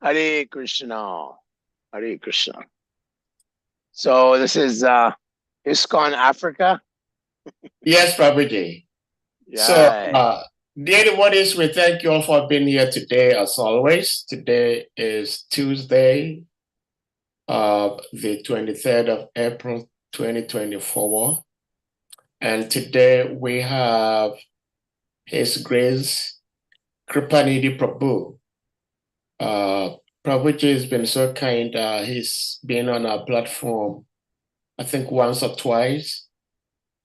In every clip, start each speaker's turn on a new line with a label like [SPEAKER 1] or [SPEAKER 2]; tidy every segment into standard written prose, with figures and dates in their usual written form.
[SPEAKER 1] Hare Krishna. Hare Krishna. So this is ISKCON Africa.
[SPEAKER 2] Yes, Prabhuji. So,
[SPEAKER 1] Yeah.
[SPEAKER 2] dear devotees, we thank you all for being here today, as always. Today is Tuesday, the 23rd of April, 2024. And today we have His Grace KRIPANIDHI Prabhu. Prabhuji has been so kind. He's been on our platform, I think once or twice.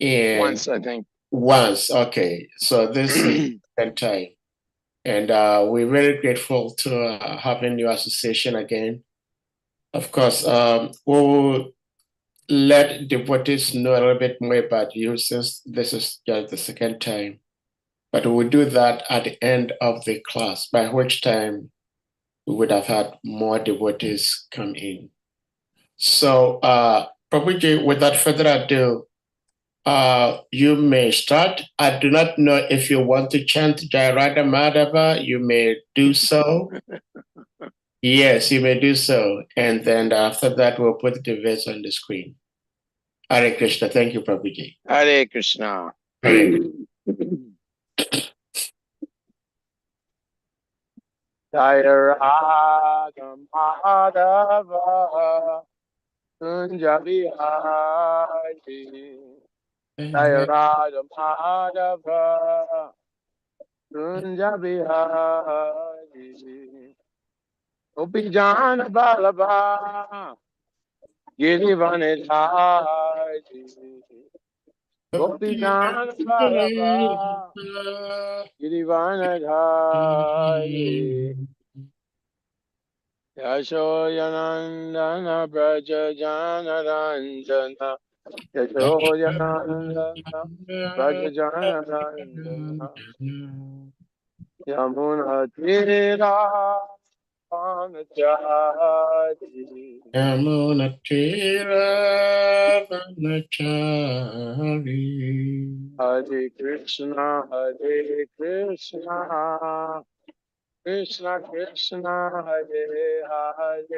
[SPEAKER 2] And
[SPEAKER 1] Once, I think.
[SPEAKER 2] Once, okay. So this is the second time. And we're very grateful to having your association again. Of course, we'll let devotees know a little bit more about you since this is just the second time. But we'll do that at the end of the class, by which time we would have had more devotees come in. So, Prabhuji, without further ado, you may start. I do not know if you want to chant Jayarada Madhava, you may do so. Yes, you may do so. And then after that, we'll put the verse on the screen. Hare Krishna. Thank you, Prabhuji.
[SPEAKER 1] Hare Krishna. Jayarada Madhava Kunja Vihari. Jayarada Madhava Kunja Vihari. Upijana Balaba Girivanidhari. Gopijana Balaba Girivanidhari. Yashoyanandana Braja Jana Ranjana Yashoyanandana Braja Jana Ranjana Yamuna Tira Vanachari
[SPEAKER 2] Yamuna Tira Vanachari.
[SPEAKER 1] Hare Krishna Hare Krishna Krishna Krishna Hare Hare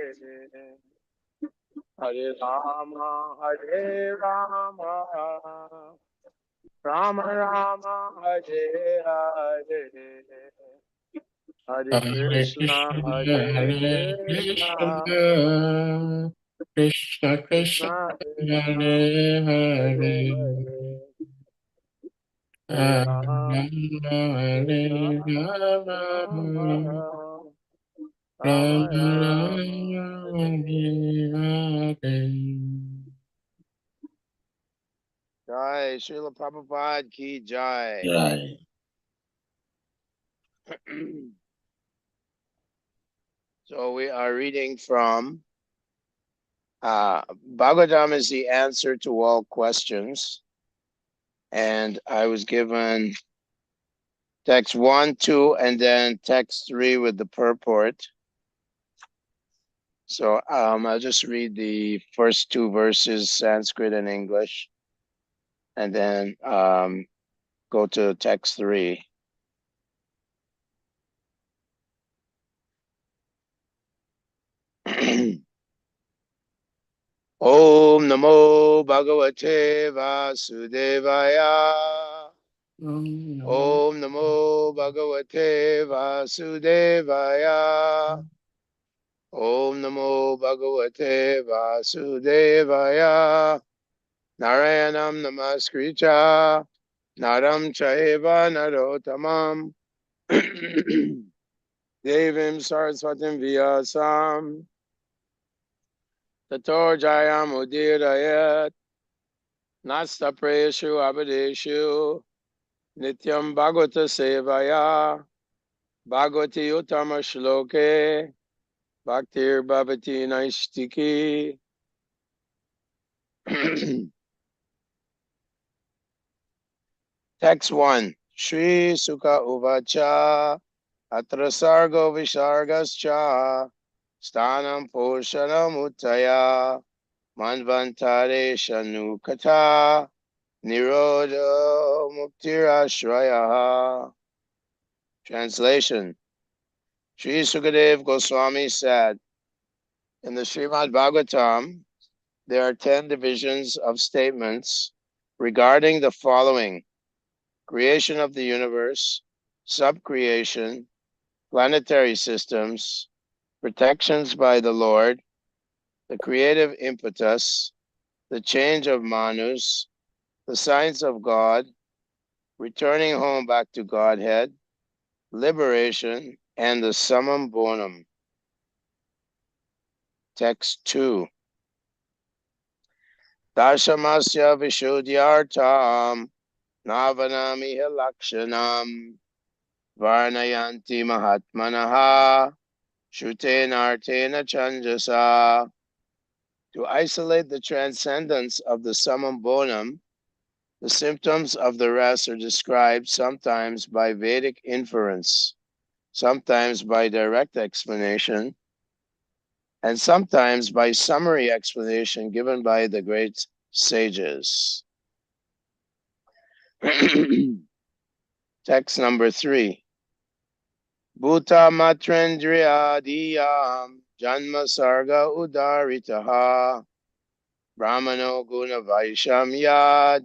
[SPEAKER 1] Hare Rama Hare Rama Rama Rama Hare Hare Hare Krishna Hare Krishna
[SPEAKER 2] Krishna Krishna Hare Hare
[SPEAKER 1] Hare
[SPEAKER 2] Hare
[SPEAKER 1] Rama
[SPEAKER 2] Rama
[SPEAKER 1] Rama
[SPEAKER 2] Hare.
[SPEAKER 1] Jai Srila Prabhupada ki Jai.
[SPEAKER 2] Jai.
[SPEAKER 1] So we are reading from Bhagavatam is the answer to all questions. And I was given text 1, 2, and then text 3 with the purport. So I'll just read the first 2 verses, Sanskrit and English, and then go to text 3. Om Namo Bhagavate Vasudevaya. Om Namo Bhagavate Vasudevaya. Om Namo Bhagavate Vasudevaya. Narayanam Namaskritya Naram Chaiva Narotamam Devim Saraswatim Vyasam Tato Jayam Udirayat Nasta Preshu Abadeshu Nityam Bhagavata Sevaya Bhagavati Uttama Shloke Bhaktir Bhavati Naistiki. Text 1. Shri Sukha Uvacha Atra Sargo Visargascha Stanam Poshanam Uttaya Manvantare Shanukata Nirodha Muktirashraya. Translation. Sri Sukadeva Goswami said, in the Srimad Bhagavatam, there are 10 divisions of statements regarding the following: creation of the universe, subcreation, planetary systems, protections by the Lord, the creative impetus, the change of Manus, the signs of God, returning home back to Godhead, liberation, and the summum bonum. Text 2. Dashamasya vishuddhyartam navanamiha lakshanam varnayanti mahatmanaha shutenartena chanjasa. To isolate the transcendence of the summum bonum, the symptoms of the rest are described sometimes by Vedic inference, sometimes by direct explanation, and sometimes by summary explanation given by the great sages. Text number 3. Bhuta matrendriya diyam janma sarga udaritaha brahmano guna vaisham yad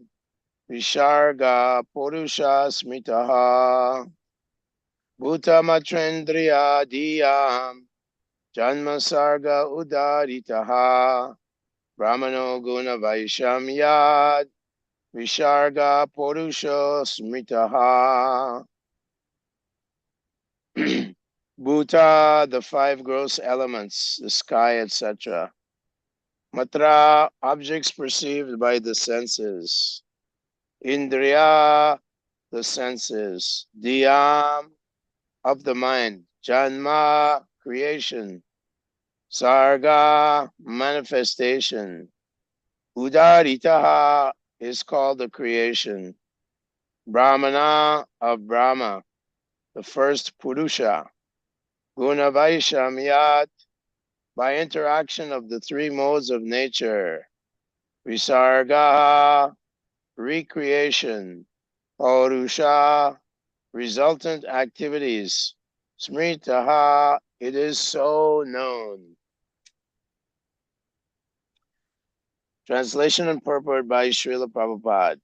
[SPEAKER 1] visharga purusha smitaha. Bhuta matrendriya diyam janma sarga udaritaha brahmano guna vaisham yad visharga purusha smitaha. Bhuta, the 5 gross elements, the sky, etc. Matra, objects perceived by the senses. Indriya, the senses. Dhyam, of the mind. Janma, creation. Sarga, manifestation. Udaritaha is called the creation. Brahmana, of Brahma, the first Purusha. Gunavaishamyat, by interaction of the 3 modes of nature. Visarga, recreation. Purusha, resultant activities. Smritaha, it is so known. Translation and purport by Srila Prabhupada.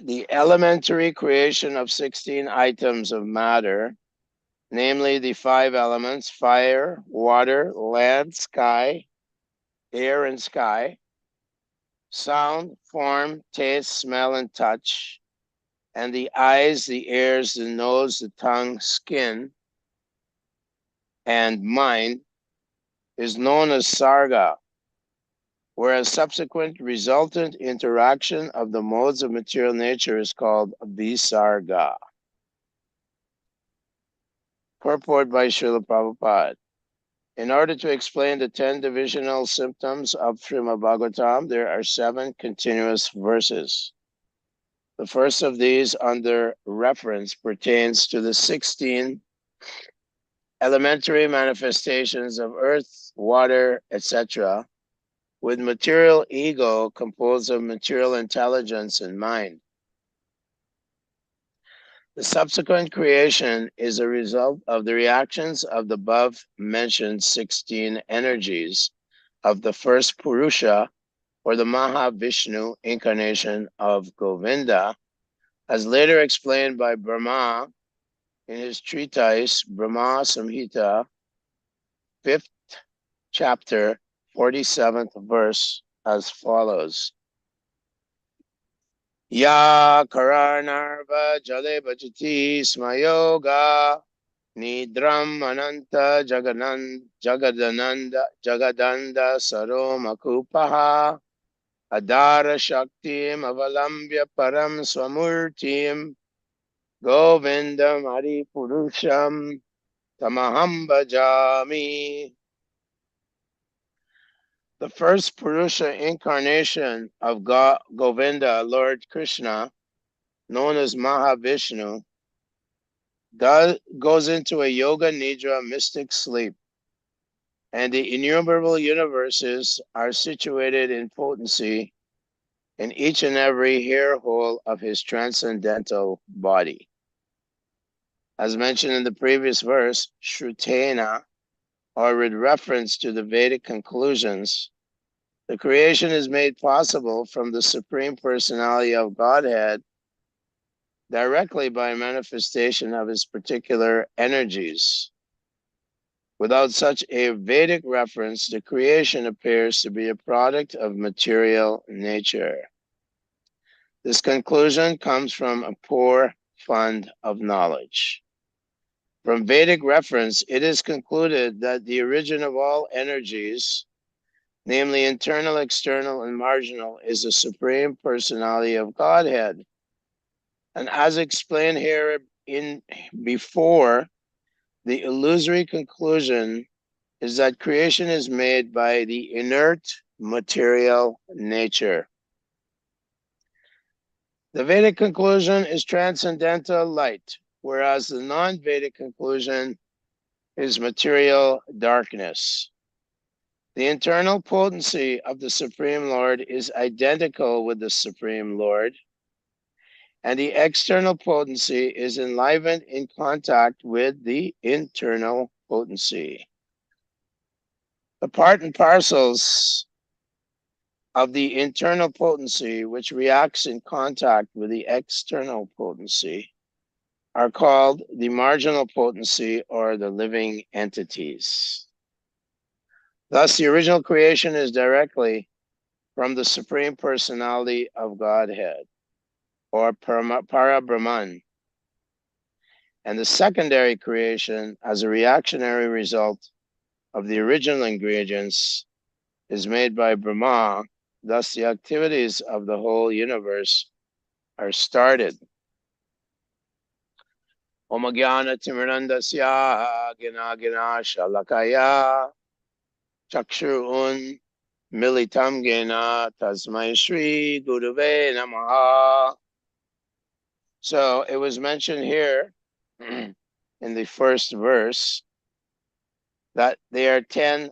[SPEAKER 1] The elementary creation of 16 items of matter, namely the 5 elements, fire, water, land, sky, air and sky, sound, form, taste, smell, and touch, and the eyes, the ears, the nose, the tongue, skin, and mind, is known as sarga, whereas subsequent resultant interaction of the modes of material nature is called visarga. Purport by Srila Prabhupada. In order to explain the 10 divisional symptoms of Srimad Bhagavatam, there are 7 continuous verses. The first of these, under reference, pertains to the 16 elementary manifestations of earth, water, etc., with material ego composed of material intelligence and mind. The subsequent creation is a result of the reactions of the above mentioned 16 energies of the first Purusha, or the Mahavishnu incarnation of Govinda, as later explained by Brahma in his treatise Brahma Samhita, 5th chapter, 47th verse, as follows. Ya karanarva jale bhajati smayoga nidram ananta jagadanda saromakupaha adara shaktim avalambya param swamurtim govindam hari purusham tamaham bhajami. The first Purusha incarnation of Govinda, Lord Krishna, known as Mahavishnu, goes into a yoga nidra mystic sleep, and the innumerable universes are situated in potency in each and every hair hole of his transcendental body. As mentioned in the previous verse, Shrutena, or with reference to the Vedic conclusions, the creation is made possible from the Supreme Personality of Godhead directly by manifestation of his particular energies. Without such a Vedic reference, the creation appears to be a product of material nature. This conclusion comes from a poor fund of knowledge. From Vedic reference, it is concluded that the origin of all energies, namely internal, external, and marginal, is the Supreme Personality of Godhead. And as explained here before, the illusory conclusion is that creation is made by the inert material nature. The Vedic conclusion is transcendental light, whereas the non-Vedic conclusion is material darkness. The internal potency of the Supreme Lord is identical with the Supreme Lord, and the external potency is enlivened in contact with the internal potency. The part and parcels of the internal potency, which reacts in contact with the external potency, are called the marginal potency or the living entities. Thus, the original creation is directly from the Supreme Personality of Godhead, or Para-Brahman, and the secondary creation, as a reactionary result of the original ingredients, is made by Brahma. Thus, the activities of the whole universe are started. Om Jnana Timirandasya Gina Gina Shalakaya Chakshurun Militam Gena Tasmai Shri Guruve Namaha. So it was mentioned here in the first verse that there are 10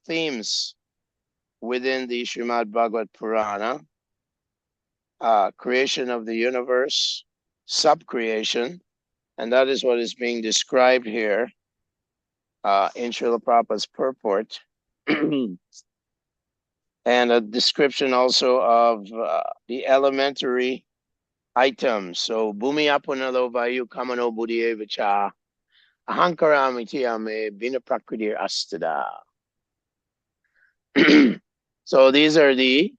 [SPEAKER 1] themes within the Srimad Bhagavad Purana: creation of the universe, sub-creation, and that is what is being described here in Srila Prabhupada's purport. And a description also of the elementary items. So, Bhumi apunalo vayu kamano buddhiye vicha ahankaramiti bina prakriti astada. So these are the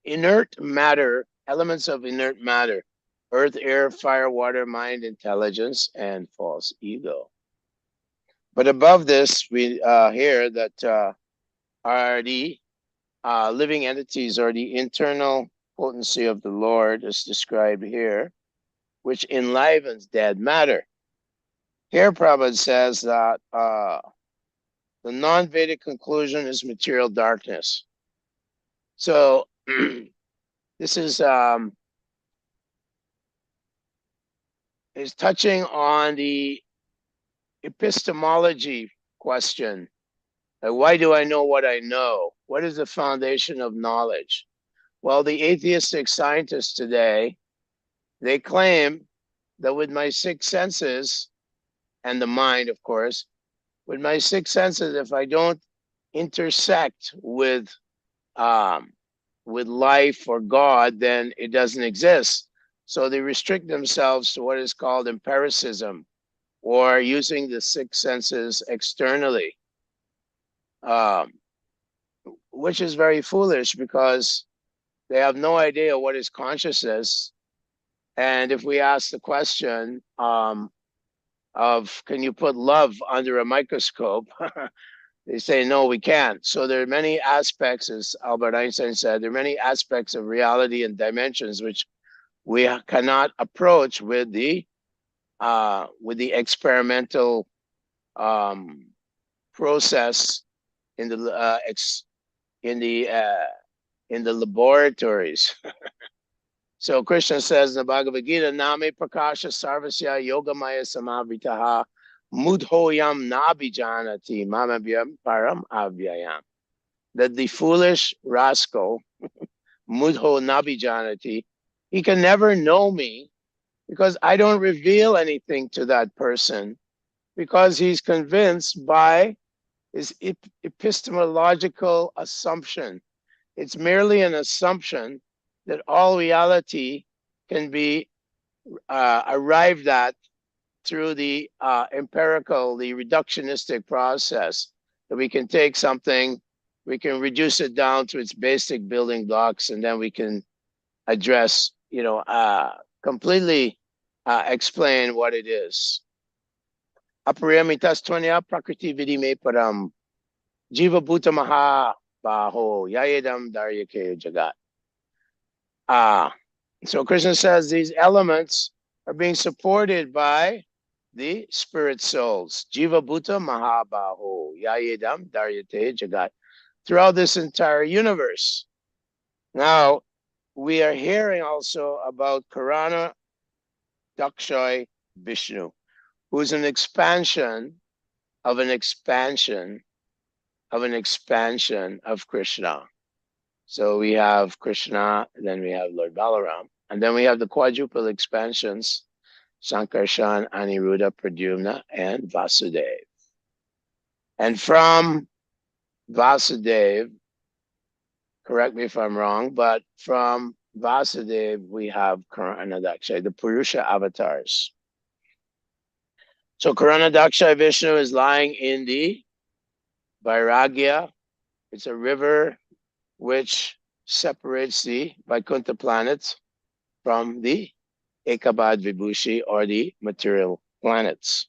[SPEAKER 1] inert matter, elements of inert matter: earth, air, fire, water, mind, intelligence, and false ego. But above this, we hear that are the living entities, or the internal potency of the Lord, as described here, which enlivens dead matter. Here, Prabhupada says that the non-Vedic conclusion is material darkness. So this is touching on the epistemology question. Why do I know what I know? What is the foundation of knowledge? Well, the atheistic scientists today, they claim that with my six senses, and the mind, of course, with my six senses, if I don't intersect with life or God, then it doesn't exist. So they restrict themselves to what is called empiricism, or using the six senses externally, which is very foolish because they have no idea what is consciousness. And if we ask the question of can you put love under a microscope, they say, no, we can't. So there are many aspects, as Albert Einstein said, there are many aspects of reality and dimensions which we cannot approach with the experimental process in the laboratories. So Krishna says in the Bhagavad Gita, Name Prakasha Sarvasya Yogamaya Samavitaha Mudhoyam Nabijanati Mamabhyam Param Avyayam. That the foolish rascal, Mudho Nabijanati, He can never know me because I don't reveal anything to that person because he's convinced by his epistemological assumption. It's merely an assumption that all reality can be arrived at through the empirical, the reductionistic process, that we can take something, we can reduce it down to its basic building blocks, and then we can address, completely explain what it is. Apariyamitas tvanya prakriti vidime param jiva bhuta maha baho yayedam daryake jagat. So Krishna says these elements are being supported by the spirit souls. Jiva Bhuta Mahabaho Yayedam Daryate Jagat. Throughout this entire universe. Now, we are hearing also about Karana Dakshay Vishnu, who's an expansion of an expansion of an expansion of Krishna. So we have Krishna, then we have Lord Balaram, and then we have the quadruple expansions, Sankarshan, Aniruddha, Pradyumna, and Vasudev. And from Vasudev, correct me if I'm wrong, but from Vasudev, we have Karanadakshay, the Purusha avatars. So Karanadakshay Vishnu is lying in the Vairagya. It's a river which separates the Vaikuntha planets from the Ekabad Vibhushi, or the material planets.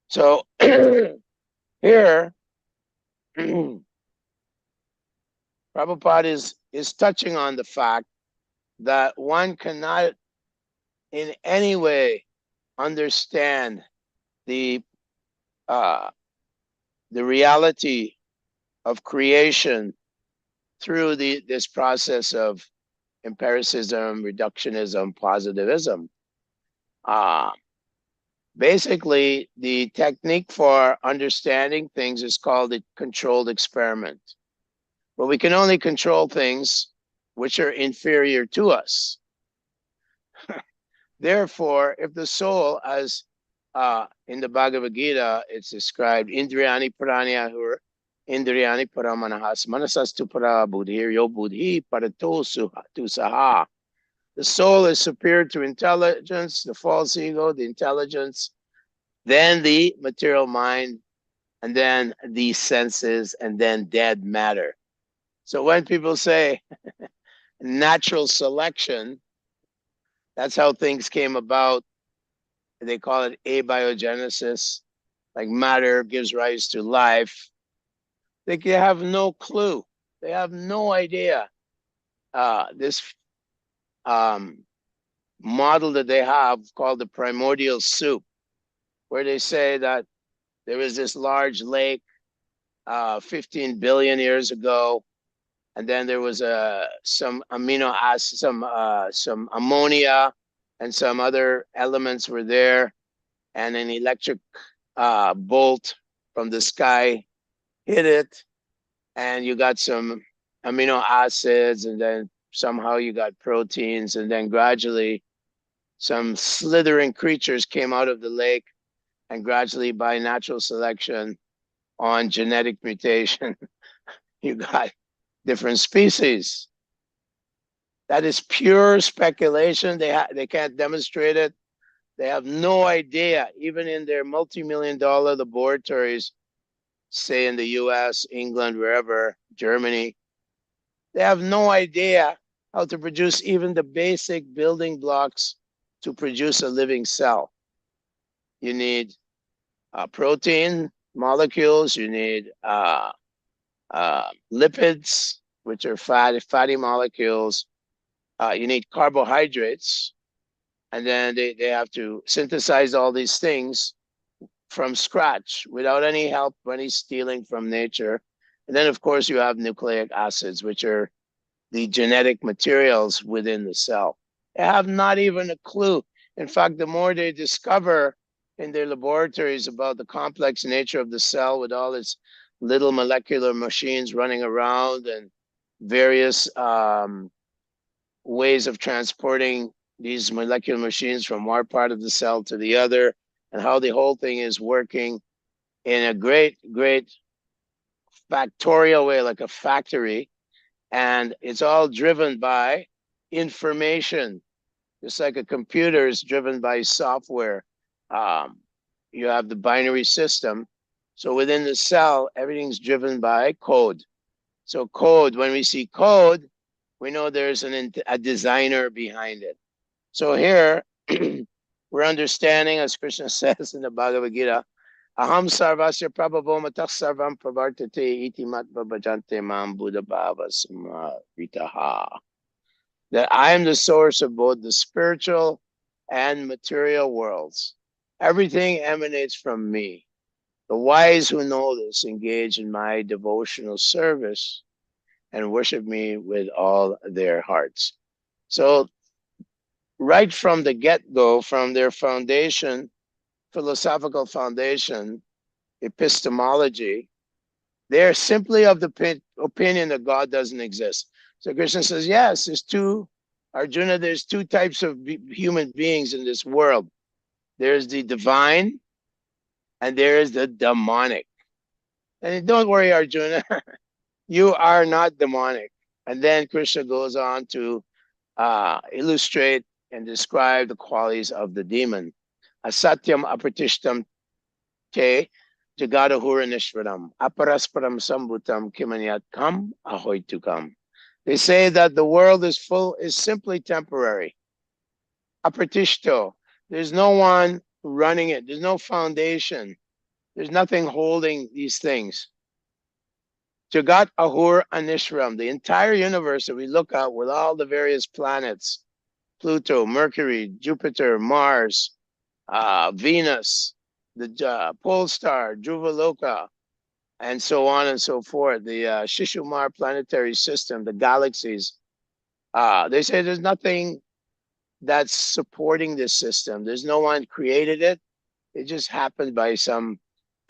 [SPEAKER 1] So here, Prabhupada is touching on the fact that one cannot in any way understand the reality of creation through this process of empiricism, reductionism, positivism. Basically, the technique for understanding things is called a controlled experiment. But we can only control things which are inferior to us. Therefore, if the soul, as in the Bhagavad Gita, it's described, Indriyani Pranayahur, Indriyani Paramanahas, Manasastu Para Buddhir, Yo Buddhi Parato Saha. The soul is superior to intelligence, the false ego, the intelligence, then the material mind, and then the senses, and then dead matter. So when people say natural selection, that's how things came about. They call it abiogenesis, like matter gives rise to life. They have no clue. They have no idea. This model that they have called the primordial soup, where they say that there was this large lake 15 billion years ago, and then there was some amino acids, some ammonia, and some other elements were there, and an electric bolt from the sky hit it, and you got some amino acids, and then somehow you got proteins, and then gradually some slithering creatures came out of the lake, and gradually by natural selection on genetic mutation, you got different species. That is pure speculation. They can't demonstrate it. They have no idea, even in their multi-million-dollar laboratories, say in the US, England, wherever, Germany, they have no idea how to produce even the basic building blocks to produce a living cell. You need protein molecules, you need lipids, which are fatty molecules, you need carbohydrates, and then they have to synthesize all these things from scratch without any help, any stealing from nature. And then, of course, you have nucleic acids, which are the genetic materials within the cell. They have not even a clue. In fact, the more they discover in their laboratories about the complex nature of the cell with all its little molecular machines running around and various ways of transporting these molecular machines from one part of the cell to the other, and how the whole thing is working in a great factorial way, like a factory. And it's all driven by information, just like a computer is driven by software. Um, you have the binary system. So within the cell, everything's driven by code. So code, when we see code, we know there's a designer behind it. So here, we're understanding, as Krishna says in the Bhagavad Gita, Aham sarvasya prabhavo matah sarvam pravartate iti mat babajante mam buddha bhava samritaha. That I am the source of both the spiritual and material worlds. Everything emanates from me. The wise who know this engage in my devotional service and worship me with all their hearts. So right from the get-go, from their foundation, philosophical foundation, epistemology, they're simply of the opinion that God doesn't exist. So Krishna says, yes, Arjuna, there's two types of human beings in this world. There's the divine and there is the demonic. And don't worry, Arjuna, you are not demonic. And then Krishna goes on to illustrate and describe the qualities of the demon. Asatyam apratishtam te jagadahura nishvaram aparasparam sambhutam kimanyat kam ahoitukam. They say that the world is simply temporary. Apratishto, there's no one running it. There's no foundation. There's nothing holding these things. Jagat Ahur Anishram, the entire universe that we look at with all the various planets, Pluto, Mercury, Jupiter, Mars, Venus, the pole star, Dhruva, and so on and so forth, the Shishumar planetary system, the galaxies. They say there's nothing that's supporting this system. There's no one created it. It just happened by some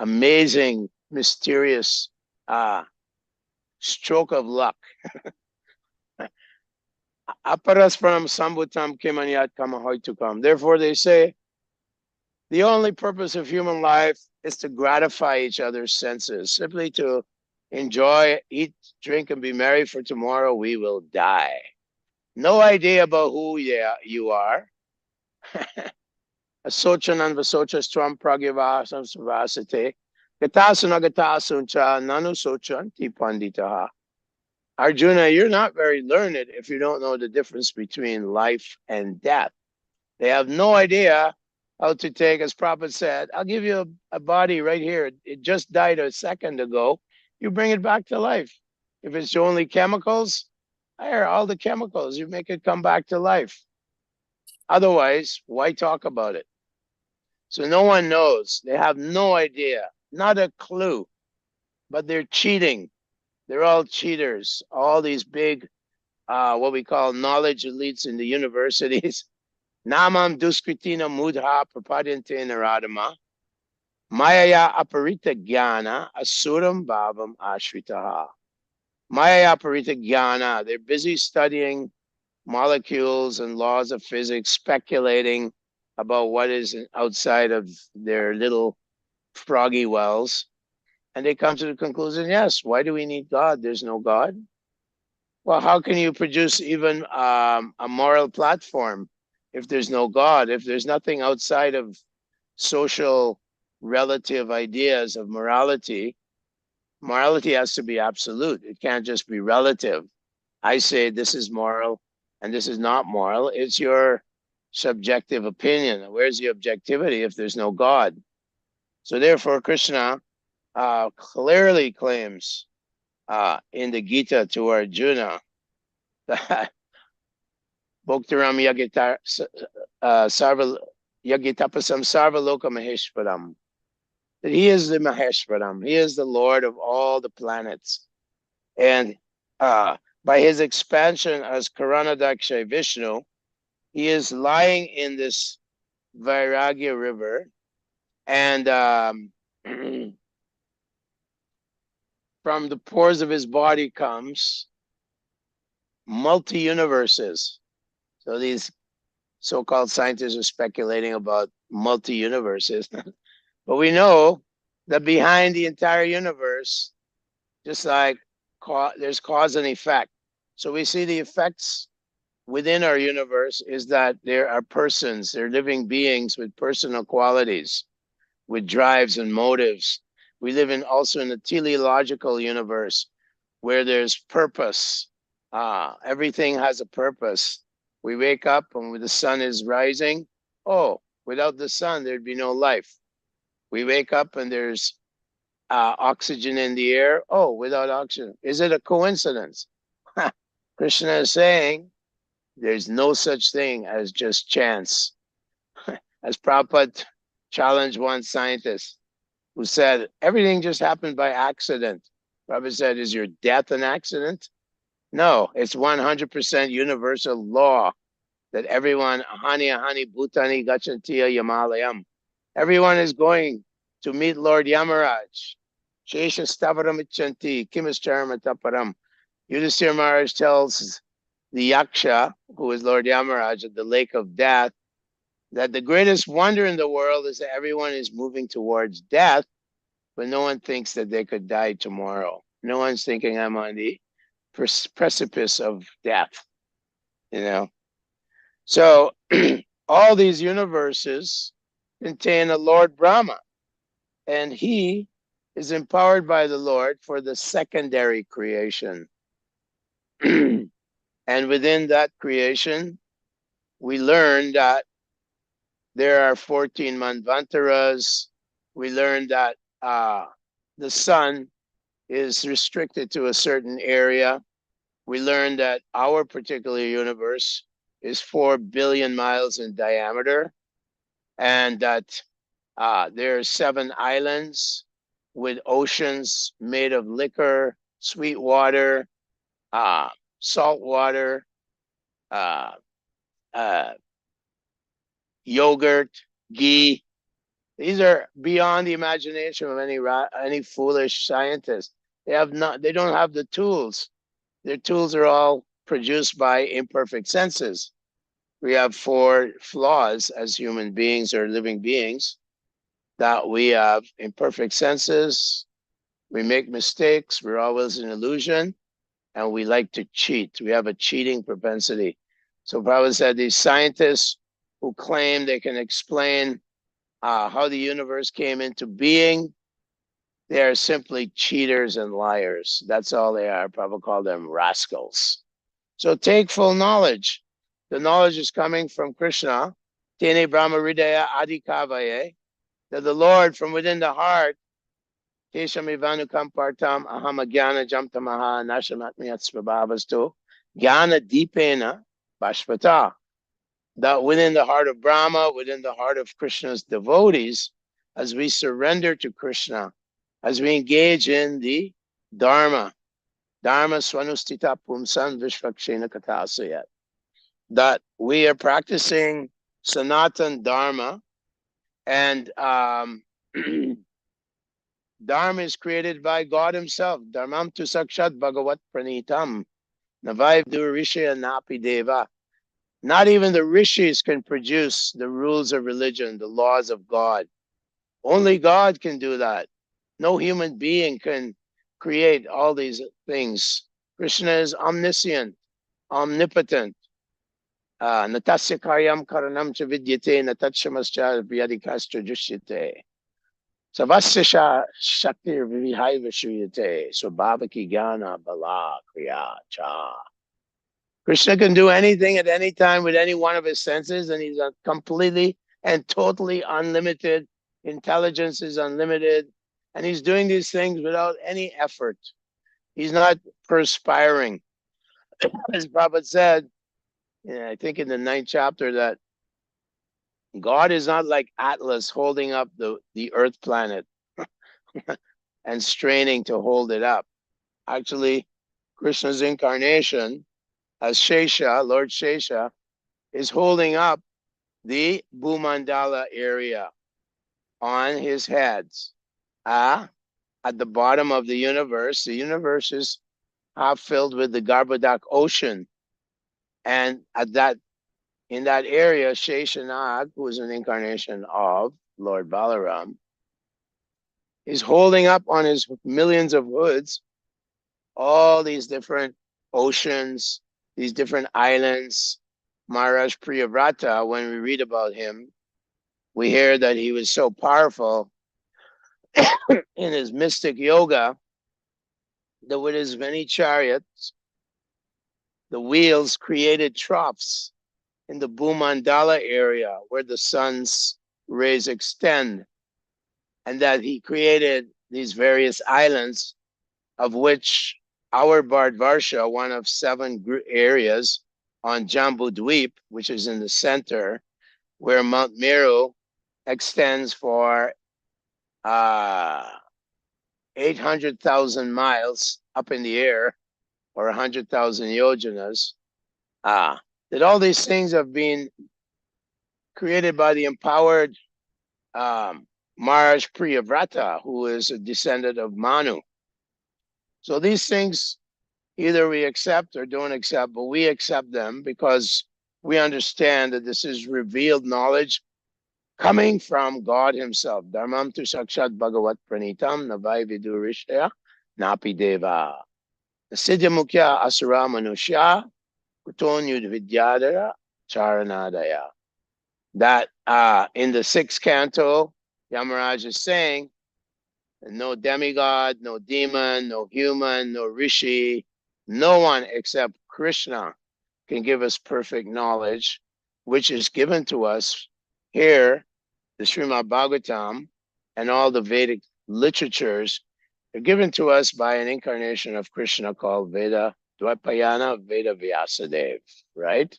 [SPEAKER 1] amazing, mysterious stroke of luck. Aparasparam sambhutam kimanyat kamahoitukam. Therefore, they say the only purpose of human life is to gratify each other's senses, simply to enjoy, eat, drink, and be merry, for tomorrow we will die. No idea about who you are. Asochanan vasochas tram pragyavasam savasate. Gatasun agatasun cha nanu sochanti panditaha. Arjuna, you're not very learned if you don't know the difference between life and death. They have no idea how to take, as Prabhupada said, I'll give you a body right here. It just died a second ago. You bring it back to life. If it's only chemicals, hire all the chemicals. You make it come back to life. Otherwise, why talk about it? So no one knows. They have no idea, not a clue, but they're cheating. They're all cheaters. All these big, what we call knowledge elites in the universities. Namam duskritina mudha prapadyante naradama. Mayaya aparita jnana asuram bhavam ashritaha. Mayaya aparita jnana. They're busy studying molecules and laws of physics, speculating about what is outside of their little froggy wells. And they come to the conclusion, yes, why do we need God? There's no God. Well, how can you produce even a moral platform if there's no God, if there's nothing outside of social relative ideas of morality? Morality has to be absolute. It can't just be relative. I say this is moral and this is not moral. It's your subjective opinion. Where's the objectivity if there's no God? So therefore, Krishna clearly claims in the Gita to Arjuna that Bhoktaram Yagitapasam Sarvaloka Maheshwaram, that he is the Maheshwaram, he is the Lord of all the planets. And by his expansion as Karanadaksha Vishnu, he is lying in this Vairagya river, and from the pores of his body comes multi-universes. So these so-called scientists are speculating about multi-universes. But we know that behind the entire universe, just like there's cause and effect. So we see the effects within our universe is that there are persons, they're living beings with personal qualities, with drives and motives. We live in also in a teleological universe where there's purpose. Everything has a purpose. We wake up and when the sun is rising, oh, without the sun, there'd be no life. We wake up and there's oxygen in the air. Oh, without oxygen. Is it a coincidence? Krishna is saying there's no such thing as just chance. As Prabhupada challenged one scientist who said, everything just happened by accident. Prabhupada said, is your death an accident? No, it's 100% universal law that everyone, ahani ahani bhutani gachantiya yamalayam, everyone is going to meet Lord Yamaraj. Shesha stavaram ichanti kimischaram ataparam. Yudhisthira Maharaj tells the Yaksha, who is Lord Yamaraj at the lake of death, that the greatest wonder in the world is that everyone is moving towards death, but no one thinks that they could die tomorrow. No one's thinking I'm on the precipice of death, you know. So all these universes contain a Lord Brahma, and he is empowered by the Lord for the secondary creation. And within that creation, we learn that there are 14 manvantaras. We learn that the sun is restricted to a certain area. We learn that our particular universe is 4 billion miles in diameter, and that there are 7 islands with oceans made of liquor, sweet water, salt water, uh, uh, yogurt, ghee. These are beyond the imagination of any foolish scientist. They don't have the tools. Their tools are all produced by imperfect senses. We have 4 flaws as human beings or living beings, that we have imperfect senses, we make mistakes, we're always in illusion, and we like to cheat. We have a cheating propensity. So Prabhupada said these scientists who claim they can explain how the universe came into being, they are simply cheaters and liars. That's all they are. Prabhupada called them rascals. So take full knowledge. The knowledge is coming from Krishna, Tene Brahma Hridaya Adi Kavaye, that the Lord from within the heart, Tesham Ivanu Kampartam Aham Jnana Jamtamaha Nashamatmiyat Svabhavastu, Jnana Deepena Bashpata. That within the heart of Brahma, within the heart of Krishna's devotees, as we surrender to Krishna, as we engage in the Dharma, Dharma Swanustita Pumsan Vishvakshena Katasayat, that we are practicing Sanatan Dharma, and Dharma is created by God himself. Dharmam tu sakshat bhagavat pranitam. Navai durishya napi deva. Not even the rishis can produce the rules of religion, the laws of God. Only God can do that. No human being can create all these things. Krishna is omniscient, omnipotent. Natasya karyam karanam cha vidyate natatchamascha vyadikastra jushyate. Savasya shaktir vihaiva shriyate. Swabhavaki jnana bala kriya cha. Krishna can do anything at any time with any one of his senses, and he's a completely and totally unlimited. Intelligence is unlimited, and he's doing these things without any effort. He's not perspiring. As Prabhupada said, I think in the 9th chapter, that God is not like Atlas holding up the Earth planet and straining to hold it up. Actually, Krishna's incarnation as Shesha, Lord Shesha, is holding up the Bhumandala area on his heads. At the bottom of the universe is half filled with the Garbhodak ocean. And at that in that area, Sheshanag, who is an incarnation of Lord Balaram, is holding up on his millions of hoods all these different oceans, these different islands. Maharaj Priyavrata, when we read about him, we hear that he was so powerful in his mystic yoga that with his many chariots, the wheels created troughs in the Bhumandala area where the sun's rays extend, and that he created these various islands, of which our Bharatvarsha, one of 7 areas on Jambudweep, which is in the center, where Mount Meru extends for 800,000 miles up in the air, or 100,000 yojanas, that all these things have been created by the empowered Maharaj Priyavrata, who is a descendant of Manu. So these things, either we accept or don't accept, but we accept them because we understand that this is revealed knowledge coming from God himself. Dharmam tu sakshat bhagavat pranitam navai vidurishya napi deva. Siddha mukhya asura manushya kuton yud vidyadara charanadaya. That in the 6th canto, Yamaraj is saying, no demigod, no demon, no human, no rishi, no one except Krishna can give us perfect knowledge, which is given to us here, the Srimad Bhagavatam and all the Vedic literatures are given to us by an incarnation of Krishna called Veda Dvaipayana Veda Vyasadeva, right?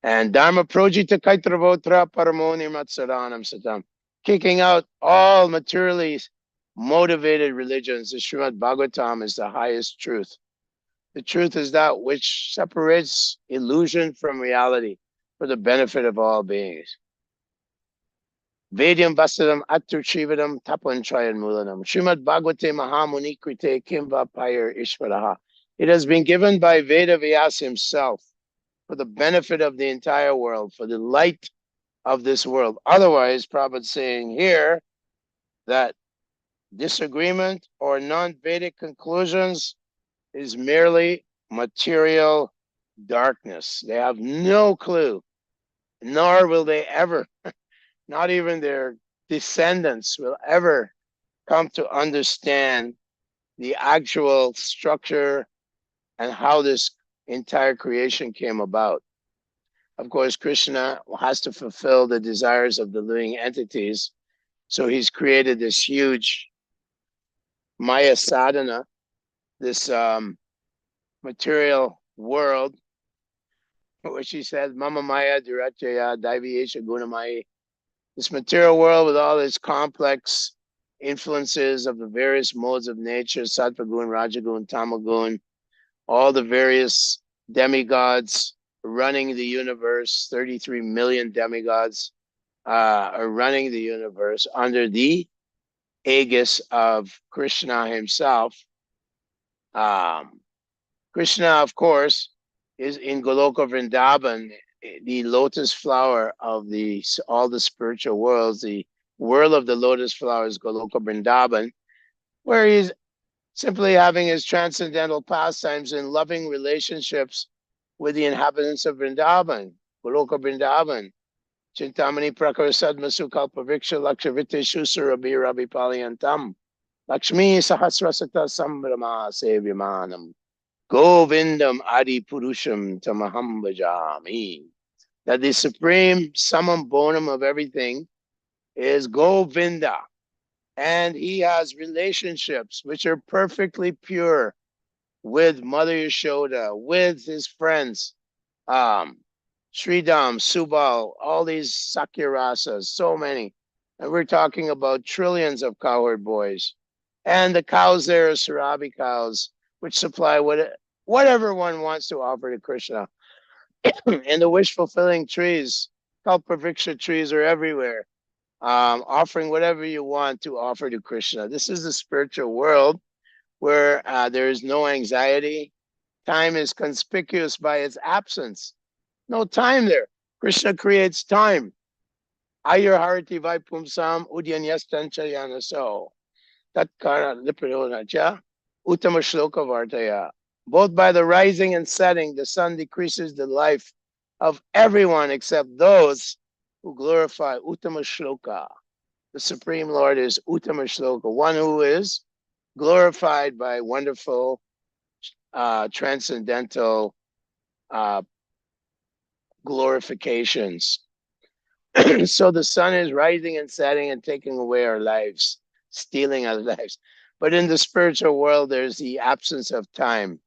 [SPEAKER 1] And Dharma Projita Kaitravotra Paramoni Matsaranam Satam, kicking out all materially motivated religions. The Srimad Bhagavatam is the highest truth. The truth is that which separates illusion from reality for the benefit of all beings. Vedyam Vasadam Aturchivadam Tapan Trayan Mulanam. Srimad Bhagavate Mahamuni Krite Kimva Payar Ishvaraha. It has been given by Veda Vyas himself for the benefit of the entire world, for the light of this world. Otherwise, Prabhupada's saying here that disagreement or non-Vedic conclusions is merely material darkness. They have no clue, nor will they ever, not even their descendants will ever come to understand the actual structure and how this entire creation came about. Of course, Krishna has to fulfill the desires of the living entities. So he's created this huge Maya sadhana, this material world, which he says, Mama Maya Durachaya Daiviyesha Gunamaya. This material world with all its complex influences of the various modes of nature, Sattvagun, Rajagun, Tamagun, all the various demigods running the universe, 33 million demigods are running the universe under the aegis of Krishna himself. Krishna, of course, is in Goloka Vrindavan, the lotus flower of all the spiritual worlds. The world of the lotus flower is Goloka Vrindavan, where he's simply having his transcendental pastimes in loving relationships with the inhabitants of Vrindavan, Goloka Vrindavan. Chintamani Prakarasad Masukalpa Viksha Lakshavite Shusarabi Rabi Paliantam Lakshmi Sahasrasata Sambrama Sevyamanam Govindam Adi Purusham Tamaham Bhajami. That the supreme summum bonum of everything is Govinda. And he has relationships which are perfectly pure with Mother Yashoda, with his friends, Sridham, Subal, all these Sakyarasas, so many. And we're talking about trillions of cowherd boys. And the cows there are Sarabi cows, which supply whatever one wants to offer to Krishna. And the wish-fulfilling trees, Kalpavriksha trees are everywhere, offering whatever you want to offer to Krishna. This is the spiritual world where there is no anxiety. Time is conspicuous by its absence. No time there. Krishna creates time. Ayur harati vai pumsam udyanyastanchayana so. Tatkara lipidonacha uttama shloka vartaya. Both by the rising and setting, the sun decreases the life of everyone except those who glorify uttama shloka. The Supreme Lord is uttama shloka, one who is glorified by wonderful transcendental glorifications. So the sun is rising and setting and taking away our lives, stealing our lives. But in the spiritual world, there's the absence of time.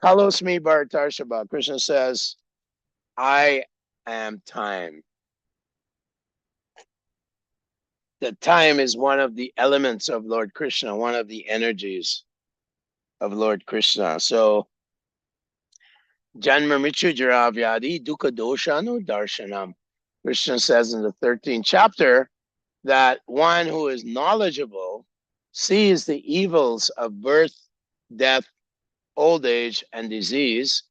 [SPEAKER 1] Kalos mi bharatarshaba. Krishna says, I am time. The time is one of the elements of Lord Krishna, one of the energies of Lord Krishna. So Janma Mrityu Jara Vyadi Dukkha Doshanu Darshanam. Krishna says in the 13th chapter that one who is knowledgeable sees the evils of birth, death, old age, and disease,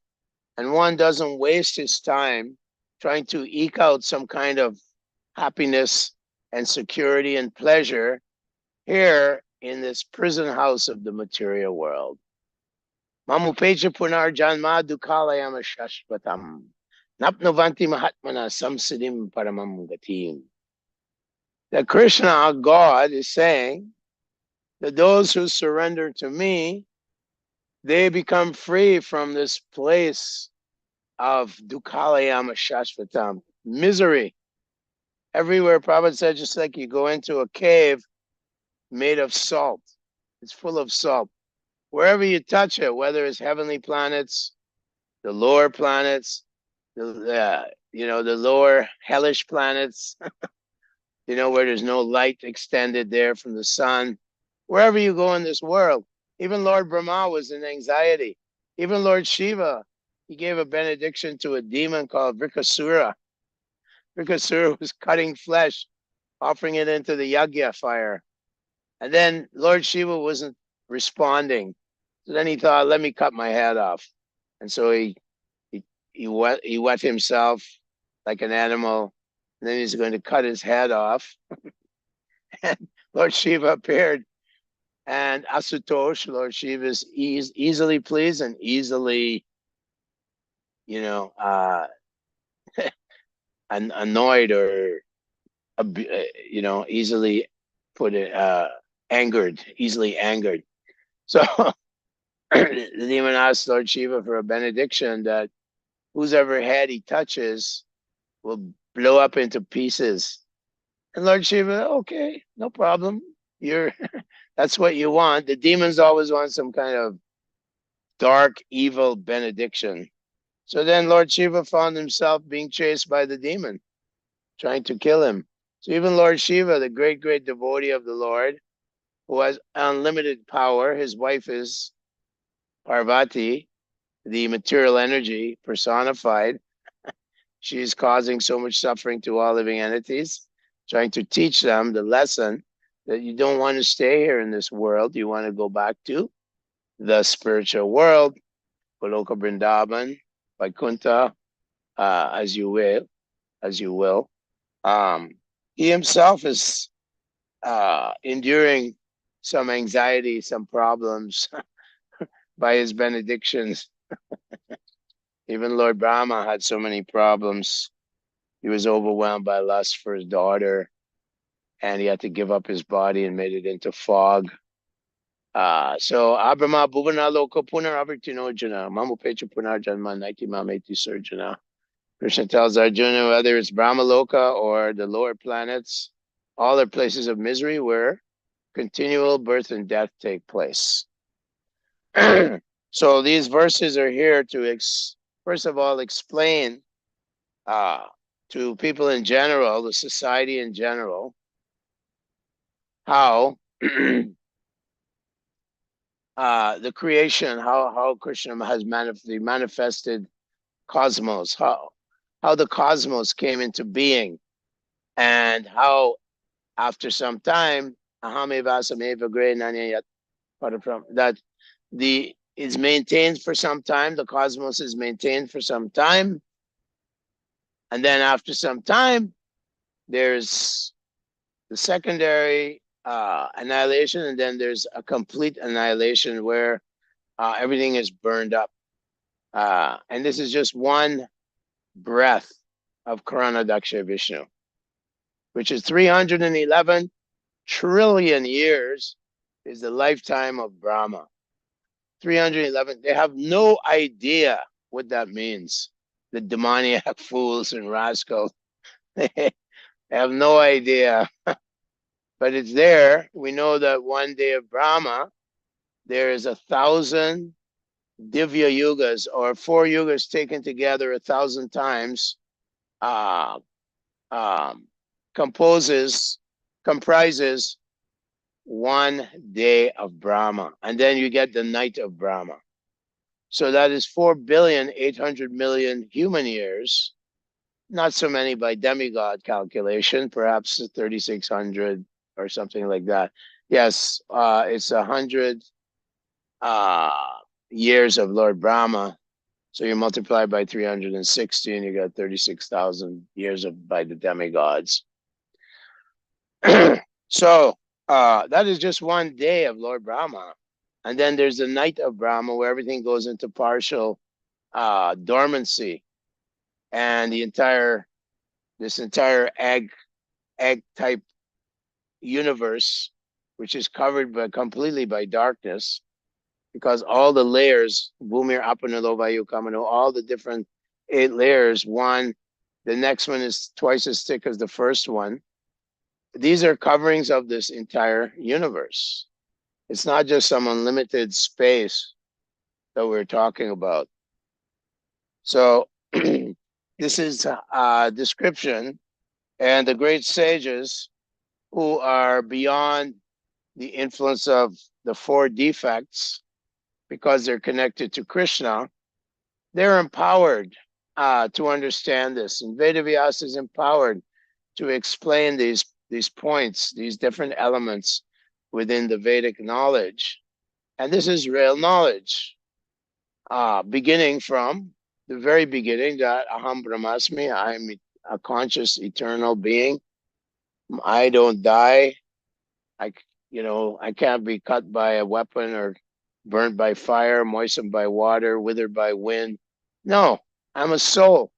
[SPEAKER 1] and one doesn't waste his time trying to eke out some kind of happiness and security and pleasure here in this prison house of the material world. Mamupecha punar janma dukalayama shashvatam. Napnovanti mahatmana samsidim paramam gatim. That Krishna, our God, is saying that those who surrender to me, they become free from this place of dukalayama shashvatam, misery. Everywhere, Prabhupada said, just like you go into a cave made of salt, it's full of salt. Wherever you touch it, whether it's heavenly planets, the lower planets, the lower hellish planets, where there's no light extended there from the sun. Wherever you go in this world, even Lord Brahma was in anxiety. Even Lord Shiva, he gave a benediction to a demon called Vrikasura. Vrikasura was cutting flesh, offering it into the yagya fire. And then Lord Shiva wasn't responding. So then he thought, let me cut my head off. And so he wet himself like an animal. And then he's going to cut his head off. And Lord Shiva appeared. And Asutosh, Lord Shiva, is easily pleased and easily, annoyed or, easily easily angered. So the demon asked Lord Shiva for a benediction that whosever head he touches will blow up into pieces. And Lord Shiva, okay, no problem. That's what you want. The demons always want some kind of dark, evil benediction. So then Lord Shiva found himself being chased by the demon, trying to kill him. So even Lord Shiva, the great, great devotee of the Lord, who has unlimited power, his wife is Parvati, the material energy personified. She is causing so much suffering to all living entities, trying to teach them the lesson that you don't want to stay here in this world. You want to go back to the spiritual world, Goloka Vrindavan, Vaikuntha, as you will. He himself is enduring some anxiety, some problems by his benedictions. Even Lord Brahma had so many problems. He was overwhelmed by lust for his daughter, and he had to give up his body and made it into fog. So Abrahma Bhuvana Loka Punar Avartinojana, Mamu Pecha Punar Janma Naiti Mameti Surjana. Krishna tells Arjuna whether it's Brahma Loka or the lower planets, all are places of misery where continual birth and death take place. So these verses are here to first of all explain to people in general, the society in general, how the creation, how Krishna has manifested cosmos, how the cosmos came into being, and how after some time, that is maintained for some time, the cosmos is maintained for some time, And then after some time, there's the secondary annihilation, and then there's a complete annihilation where everything is burned up. And this is just one breath of Karana Daksha Vishnu, which is 311 trillion years is the lifetime of Brahma. 311, they have no idea what that means. The demoniac fools and rascals, they have no idea. But it's there. We know that one day of Brahma, there is 1,000 Divya Yugas, or 4 yugas taken together 1,000 times, uh, um, comprises 1 day of Brahma. And then you get the night of Brahma. So that is 4,800,000,000 human years. Not so many by demigod calculation, perhaps 3,600 or something like that. Yes, it's 100 years of Lord Brahma. So you multiply by 360 and you got 36,000 years of by the demigods. So that is just one day of Lord Brahma. And then there's the night of Brahma where everything goes into partial dormancy. And this entire egg type universe, which is covered completely by darkness, because all the layers, Bhumir Apanalovayu Kamano, all the different 8 layers, the next one is twice as thick as the first one. These are coverings of this entire universe. It's not just some unlimited space that we're talking about. So this is a description, and the great sages who are beyond the influence of the 4 defects, because they're connected to Krishna, they're empowered to understand this. And Vedavyasa is empowered to explain these points, these different elements within the Vedic knowledge. And this is real knowledge, beginning from the very beginning that Aham Brahmasmi, I'm a conscious eternal being. I don't die. I can't be cut by a weapon or burnt by fire, moistened by water, withered by wind. No, I'm a soul,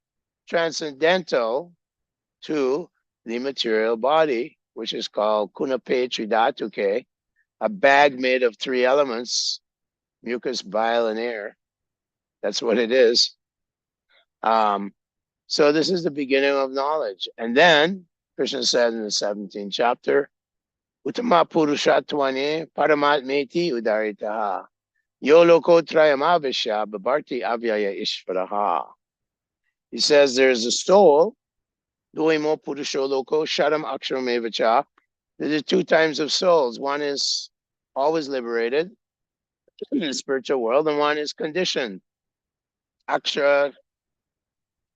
[SPEAKER 1] transcendental to the material body, which is called Kunape Tridatuke, a bag made of 3 elements, mucus, bile, and air. That's what it is. So this is the beginning of knowledge. And then Krishna said in the 17th chapter, Uttama Purushatvane Paramatmeti Udaritaha. Yo loko trayamavishya babharti avyaya ishvaraha. He says there's a soul, duimo purusho loko sharam aksharam evacha. There's 2 types of souls. One is always liberated in the spiritual world, and one is conditioned. Akshara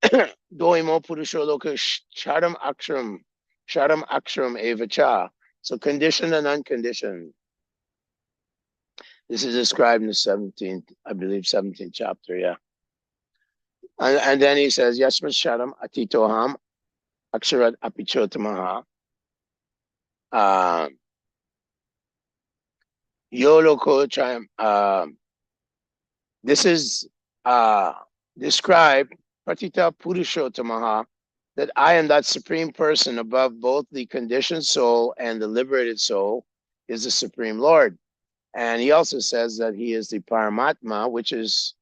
[SPEAKER 1] duimo purusho loko sharam aksharam evacha. So conditioned and unconditioned. This is described in the 17th chapter, yeah. And then he says, Yasmat Sharam Atitoham Aksharat Apichotamaha. Yoloko Chayam. This is described, Patita Purushotamaha, that I am that supreme person above both the conditioned soul and the liberated soul, is the Supreme Lord. And he also says that he is the Paramatma, which is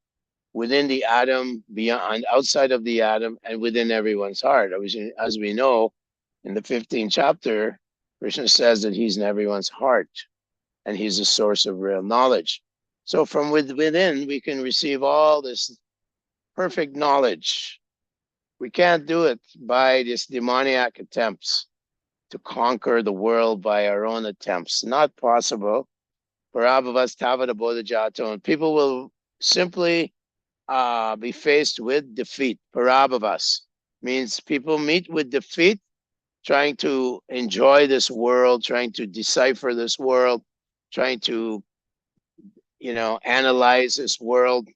[SPEAKER 1] within the atom, beyond, outside of the atom, and within everyone's heart. As we know, in the 15th chapter, Krishna says that he's in everyone's heart, and he's the source of real knowledge. So from within, we can receive all this perfect knowledge. We can't do it by this demoniac attempts to conquer the world by our own attempts. Not possible. Parabhavas Tavada Bodhajato, and people will simply be faced with defeat. Parabhavas means people meet with defeat, trying to enjoy this world, trying to decipher this world, trying to, analyze this world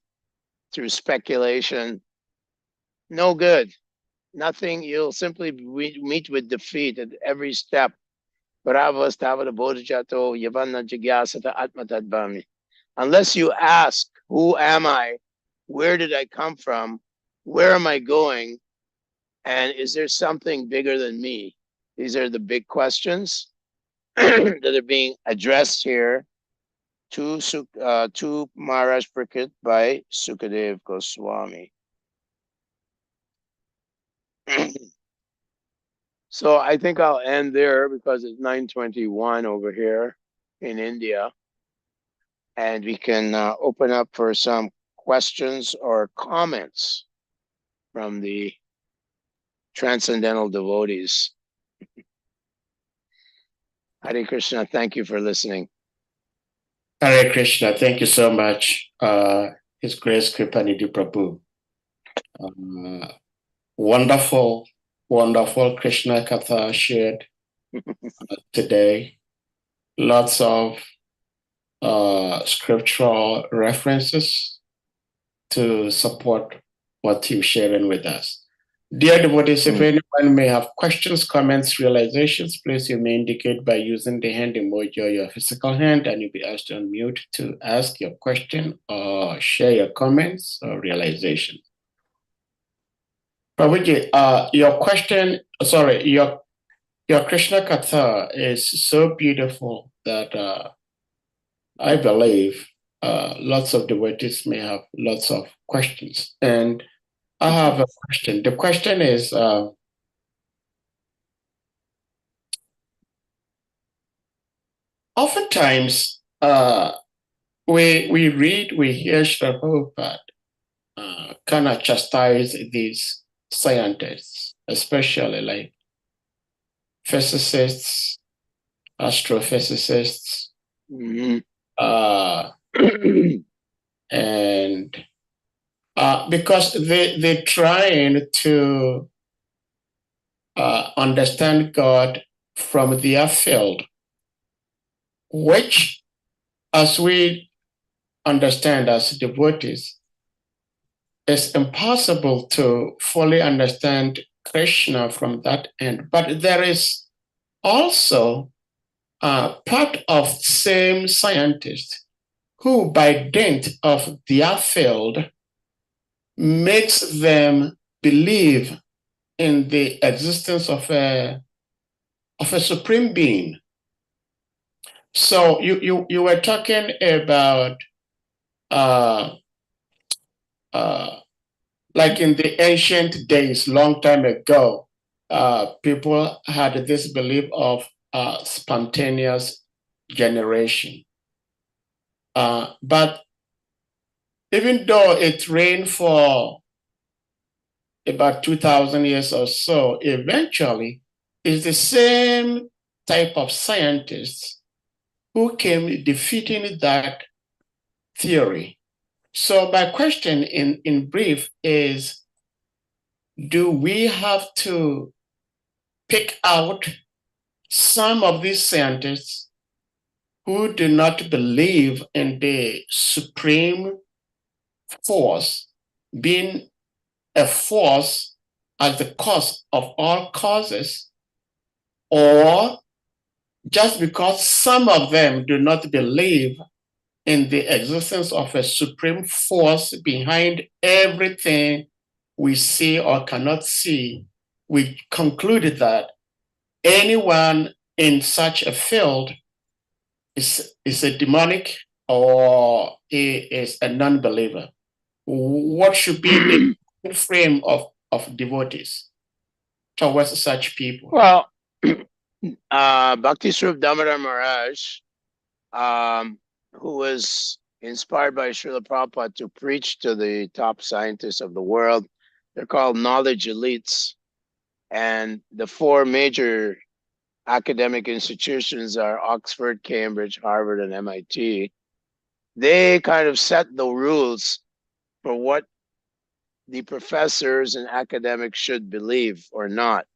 [SPEAKER 1] through speculation. No good. nothing. You'll simply meet with defeat at every step. Unless you ask, who am I? Where did I come from? Where am I going? And is there something bigger than me? These are the big questions that are being addressed here to Maharaj Prakrit by Sukadev Goswami. So I think I'll end there because it's 9:21 over here in India. And we can open up for some questions or comments from the transcendental devotees. Hare Krishna, thank you for listening.
[SPEAKER 2] Hare Krishna, thank you so much. His Grace KRIPANIDHI Prabhu. Wonderful, wonderful Krishna Katha shared today. Lots of scriptural references to support what you're sharing with us. Dear devotees, if anyone may have questions, comments, realizations, please you may indicate by using the hand emoji or your physical hand, and you'll be asked to unmute to ask your question or share your comments or realization. Prabhuji, your question, sorry, your Krishna Katha is so beautiful that I believe lots of devotees may have lots of questions. And I have a question. The question is, oftentimes we read, we hear Srila Prabhupada kind of chastise these scientists, especially like physicists, astrophysicists, and because they're trying to understand God from their field, which, as we understand as devotees, it's impossible to fully understand Krishna from that end. But there is also part of same scientists who, by dint of their field, makes them believe in the existence of a supreme being. So you were talking about like in the ancient days, long time ago, people had this belief of spontaneous generation. But even though it reigned for about 2,000 years or so, eventually it's the same type of scientists who came defeating that theory. So my question in brief is, do we have to pick out some of these scientists who do not believe in the supreme force being a force as the cause of all causes, or just because some of them do not believe in the existence of a supreme force behind everything we see or cannot see, we concluded that anyone in such a field is a demonic or is a non-believer? What should be the frame of devotees towards such people?
[SPEAKER 1] Well, Bhakti Swarup Damodar Maharaj, who was inspired by Srila Prabhupada to preach to the top scientists of the world. They're called knowledge elites. And the four major academic institutions are Oxford, Cambridge, Harvard, and MIT. They kind of set the rules for what the professors and academics should believe or not.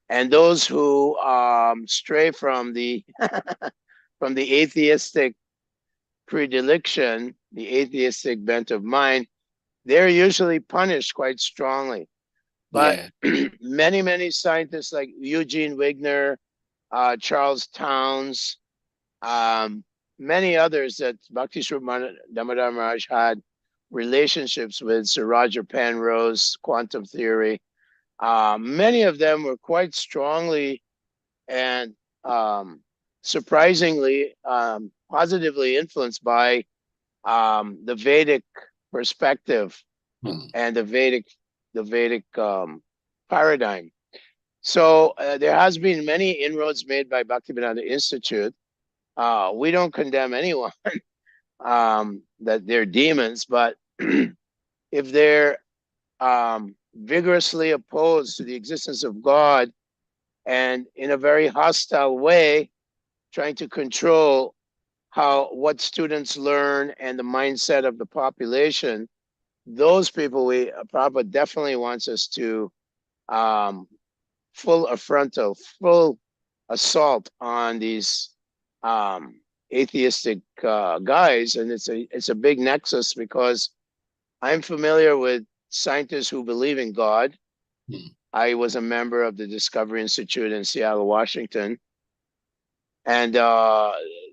[SPEAKER 1] And those who stray from the from the atheistic predilection, the atheistic bent of mind, they're usually punished quite strongly. But
[SPEAKER 2] Yeah.
[SPEAKER 1] many scientists like Eugene Wigner, Charles Towns, many others that Bhakti Swarup Damodar Maharaj had relationships with, Sir Roger Penrose, quantum theory. Many of them were quite strongly and surprisingly positively influenced by the Vedic perspective and the Vedic paradigm. So there has been many inroads made by Bhaktivedanta Institute. We don't condemn anyone that they're demons, but if they're vigorously opposed to the existence of God and in a very hostile way, trying to control what students learn and the mindset of the population, those people, Prabhupada definitely wants us to full assault on these atheistic guys, and it's a big nexus because I'm familiar with scientists who believe in God. I was a member of the Discovery Institute in Seattle, Washington, and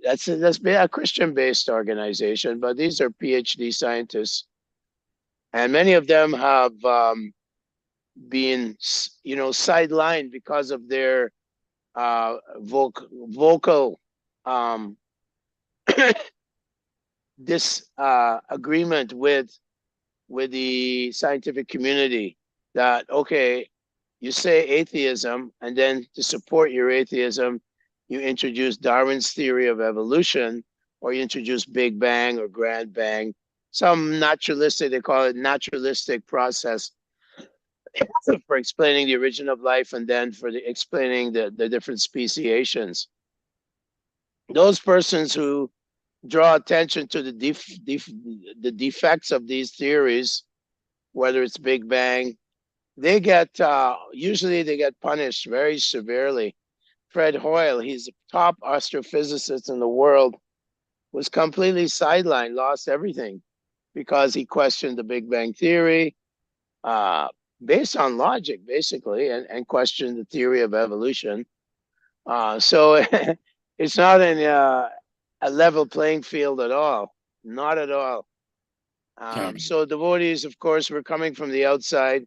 [SPEAKER 1] that's a Christian-based organization, but these are PhD scientists, and many of them have been, sidelined because of their vocal disagreement with the scientific community. That okay, you say atheism, and then to support your atheism, you introduce Darwin's theory of evolution, or you introduce Big Bang or Grand Bang, some naturalistic, they call it naturalistic process for explaining the origin of life, and then for explaining the different speciations. Those persons who draw attention to the defects of these theories, whether it's Big Bang, they get usually they get punished very severely. Fred Hoyle, he's the top astrophysicist in the world, was completely sidelined, lost everything because he questioned the Big Bang theory based on logic, basically, and questioned the theory of evolution. So it's not a level playing field at all, not at all. So devotees, of course, were coming from the outside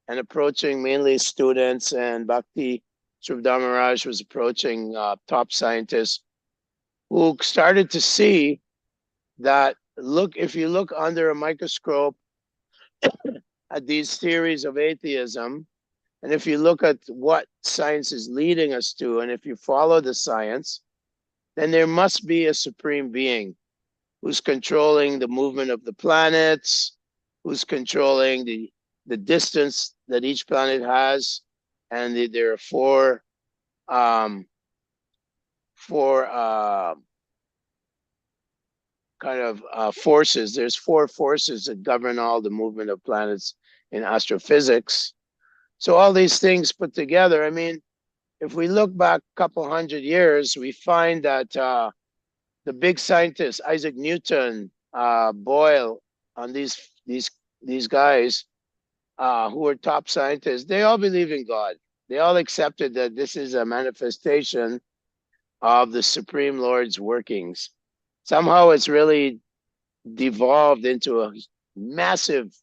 [SPEAKER 1] and approaching mainly students, and Bhakti Swarup Maharaj was approaching top scientists who started to see that, look, if you look under a microscope at these theories of atheism, and if you look at what science is leading us to, and if you follow the science, then there must be a supreme being who's controlling the movement of the planets, who's controlling the distance that each planet has, and there are four kind of forces. There's four forces that govern all the movement of planets in astrophysics. So all these things put together, I mean, if we look back a couple hundred years, we find that the big scientists, Isaac Newton, Boyle, on these guys who are top scientists, they all believe in God. They all accepted that this is a manifestation of the Supreme Lord's workings. Somehow it's really devolved into a massive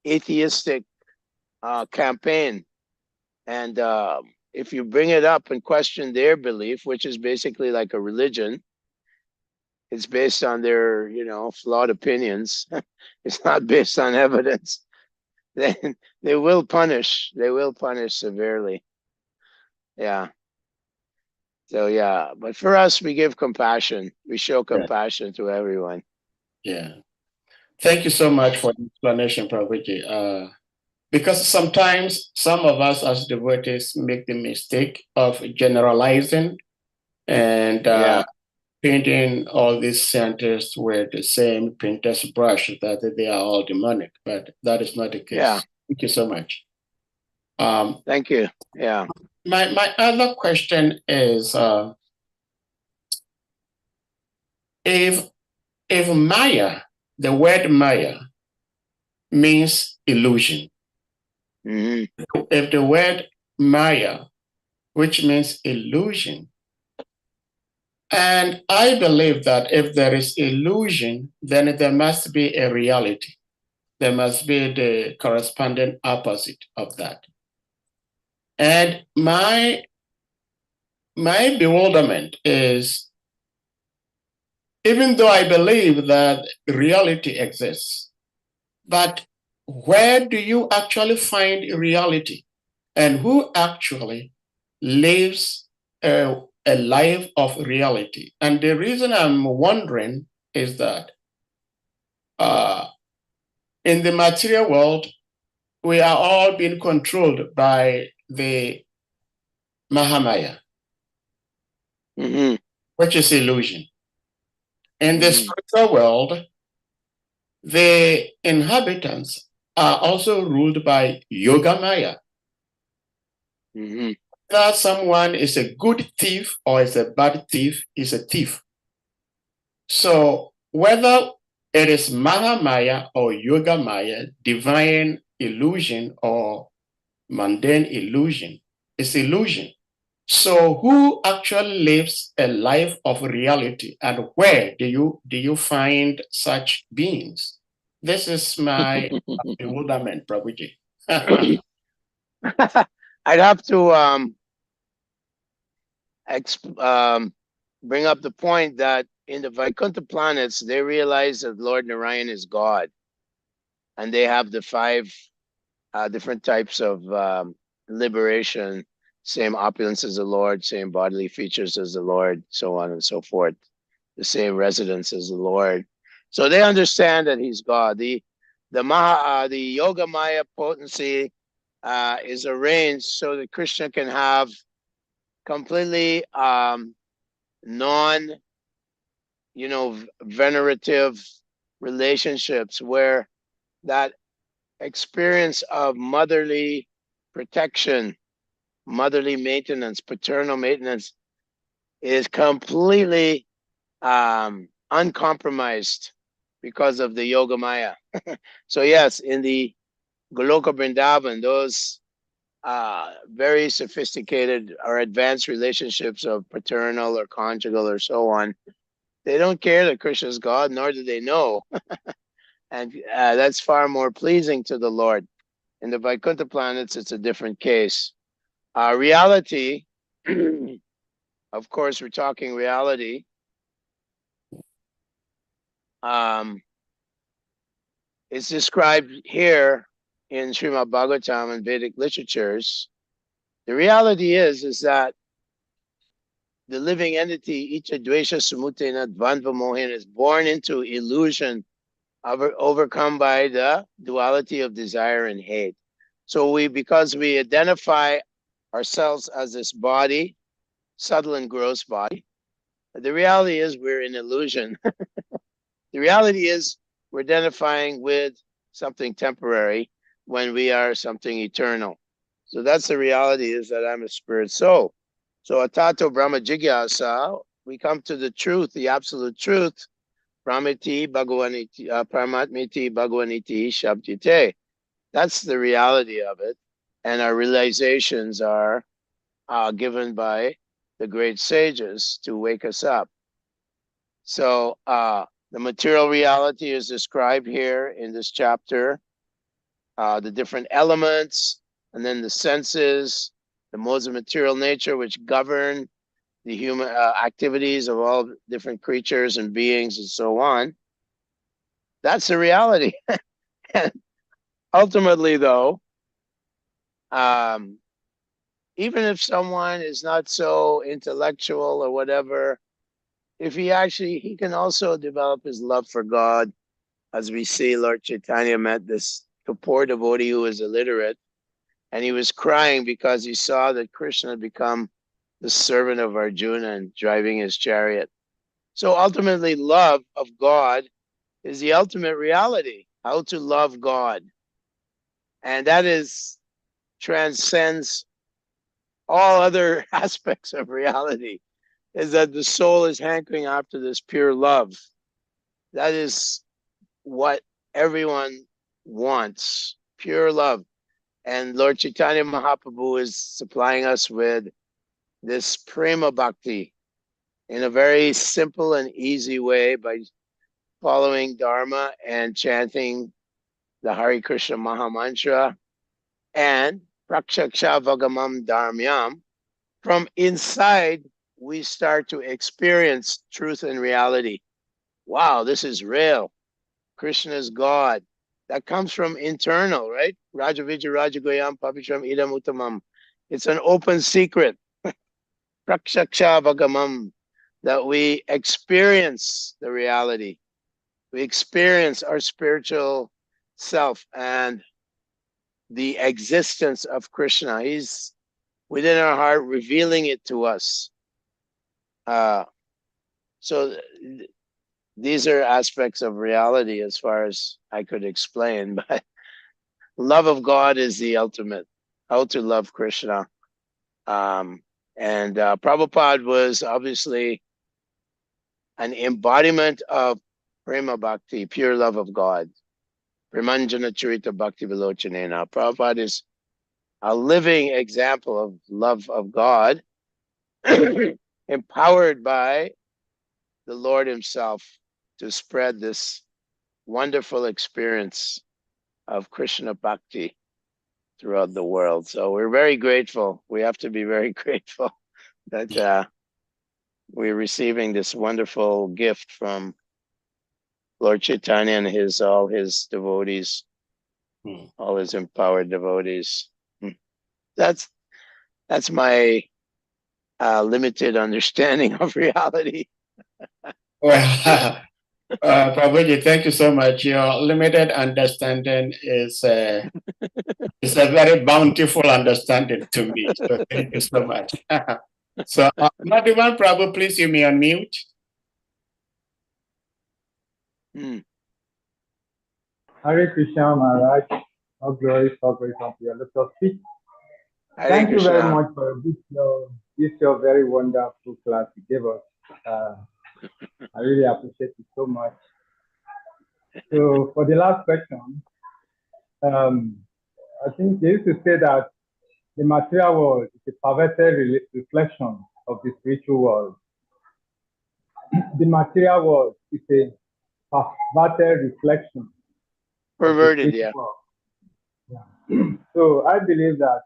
[SPEAKER 1] atheistic campaign. And if you bring it up and question their belief, which is basically like a religion, it's based on their, flawed opinions. It's not based on evidence. Then they will punish. They will punish severely. Yeah. So yeah, but for us, we give compassion. We show compassion to everyone.
[SPEAKER 2] Yeah. Thank you so much for the explanation, Prabhuji. Because sometimes some of us as devotees make the mistake of generalizing and painting all these scientists with the same painter's brush that they are all demonic, but that is not the case.
[SPEAKER 1] Yeah.
[SPEAKER 2] Thank you so much.
[SPEAKER 1] Thank you. Yeah.
[SPEAKER 2] My other question is, if Maya, the word Maya means illusion, If the word Maya, which means illusion, and I believe that if there is illusion, then there must be a reality. There must be the corresponding opposite of that. And my bewilderment is, even though I believe that reality exists, but where do you actually find reality? And who actually lives a life of reality? And the reason I'm wondering is that in the material world, we are all being controlled by the Mahamaya, which is illusion. In the spiritual world, the inhabitants are also ruled by Yoga Maya. Whether someone is a good thief or is a bad thief, is a thief. So whether it is Mahamaya or Yoga Maya, divine illusion or mundane illusion, is illusion. So who actually lives a life of reality, and where do you find such beings? This is my bewilderment, Prabhuji.
[SPEAKER 1] I'd have to bring up the point that in the Vaikuntha planets, they realize that Lord Narayan is God, and they have the 5 different types of liberation, same opulence as the Lord, same bodily features as the Lord, so on and so forth, the same residence as the Lord. So they understand that he's God. The Yoga Maya potency is arranged so that Krishna can have completely non, venerative relationships, where that experience of motherly protection, motherly maintenance, paternal maintenance is completely uncompromised because of the Yoga Maya. So yes, in the Goloka Vrindavan, those very sophisticated or advanced relationships of paternal or conjugal or so on, they don't care that Krishna is God, nor do they know. And that's far more pleasing to the Lord. In the Vaikuntha planets, it's a different case. Reality, of course, we're talking reality. It's described here in Srimad Bhagavatam and Vedic literatures. The reality is that the living entity, Icha Dvesha Samutena Dvandva Mohin, is born into illusion, overcome by the duality of desire and hate. So because we identify ourselves as this body, subtle and gross body, the reality is we're in illusion. The reality is we're identifying with something temporary when we are something eternal. So that's the reality, is that I'm a spirit soul. So Atato Brahma Jigyasa, we come to the truth, the absolute truth. Brahmiti Bhagavaniti, Paramatmiti Bhagavaniti Shabdite. That's the reality of it. And our realizations are given by the great sages to wake us up. So the material reality is described here in this chapter, the different elements, and then the senses, the modes of material nature which govern the human activities of all different creatures and beings and so on. That's the reality. Ultimately, though, even if someone is not so intellectual or whatever, if he can also develop his love for God. As we see, Lord Chaitanya met this Kapoor devotee who was illiterate, and he was crying because he saw that Krishna had become the servant of Arjuna and driving his chariot. So ultimately, love of God is the ultimate reality, how to love God. And that transcends all other aspects of reality, is that the soul is hankering after this pure love. That is what everyone wants, pure love. And Lord Chaitanya Mahaprabhu is supplying us with this prema bhakti in a very simple and easy way by following Dharma and chanting the Hare Krishna Maha Mantra and Prakshaksha Vagamam Dharmyam. From inside, we start to experience truth and reality. Wow, this is real. Krishna is God. That comes from internal, right? Rajavijja Rajagoyam Papitram Idam Uttamam. It's an open secret. Prakshaksha Vagamam, that we experience the reality. We experience our spiritual self and the existence of Krishna. He's within our heart, revealing it to us. So these are aspects of reality as far as I could explain, but love of God is the ultimate, how to love Krishna. And Prabhupada was obviously an embodiment of prema bhakti, pure love of God. Premanjana Charita Bhakti Vilochanena. Prabhupada is a living example of love of God, empowered by the Lord himself to spread this wonderful experience of Krishna Bhakti throughout the world. So we're very grateful. We have to be very grateful that we're receiving this wonderful gift from Lord Chaitanya and all his devotees, all his empowered devotees. That's my limited understanding of reality.
[SPEAKER 2] Well, Prabhuji, thank you so much. Your limited understanding is a very bountiful understanding to me. So thank you so much. So, Madhuvan Prabhu, please you may unmute.
[SPEAKER 3] Hare Krishna Maharaj, all glory unto your little feet.
[SPEAKER 1] Hare
[SPEAKER 3] Thank
[SPEAKER 1] Krishna.
[SPEAKER 3] you very much for this your very wonderful class you gave us. I really appreciate it so much. So for the last question, I think they used to say that the material world is a perverted reflection of the spiritual world. The material world is a perverted reflection.
[SPEAKER 1] Perverted, yeah.
[SPEAKER 3] Yeah. So I believe that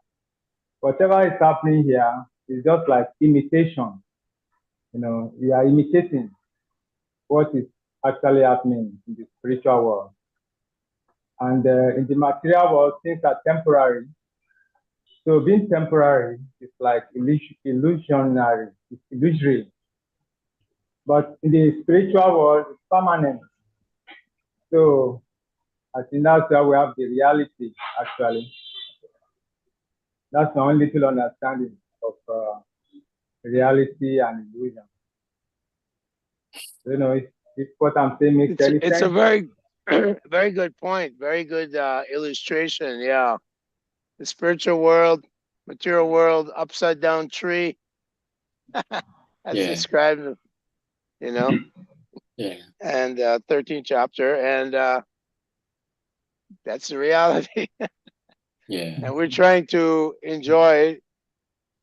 [SPEAKER 3] whatever is happening here is just like imitation. You know, we are imitating what is actually happening in the spiritual world. And in the material world, things are temporary. So being temporary is like illusionary, it's illusory. But in the spiritual world, it's permanent. So I think that's where we have the reality, actually. That's my own little understanding of reality and illusion. You know, if what I'm saying makes any sense.
[SPEAKER 1] It's a very, very good point. Very good illustration. Yeah. The spiritual world, material world, upside down tree. As described, you know.
[SPEAKER 2] Yeah.
[SPEAKER 1] And 13th chapter. And that's the reality.
[SPEAKER 2] Yeah.
[SPEAKER 1] And we're trying to enjoy,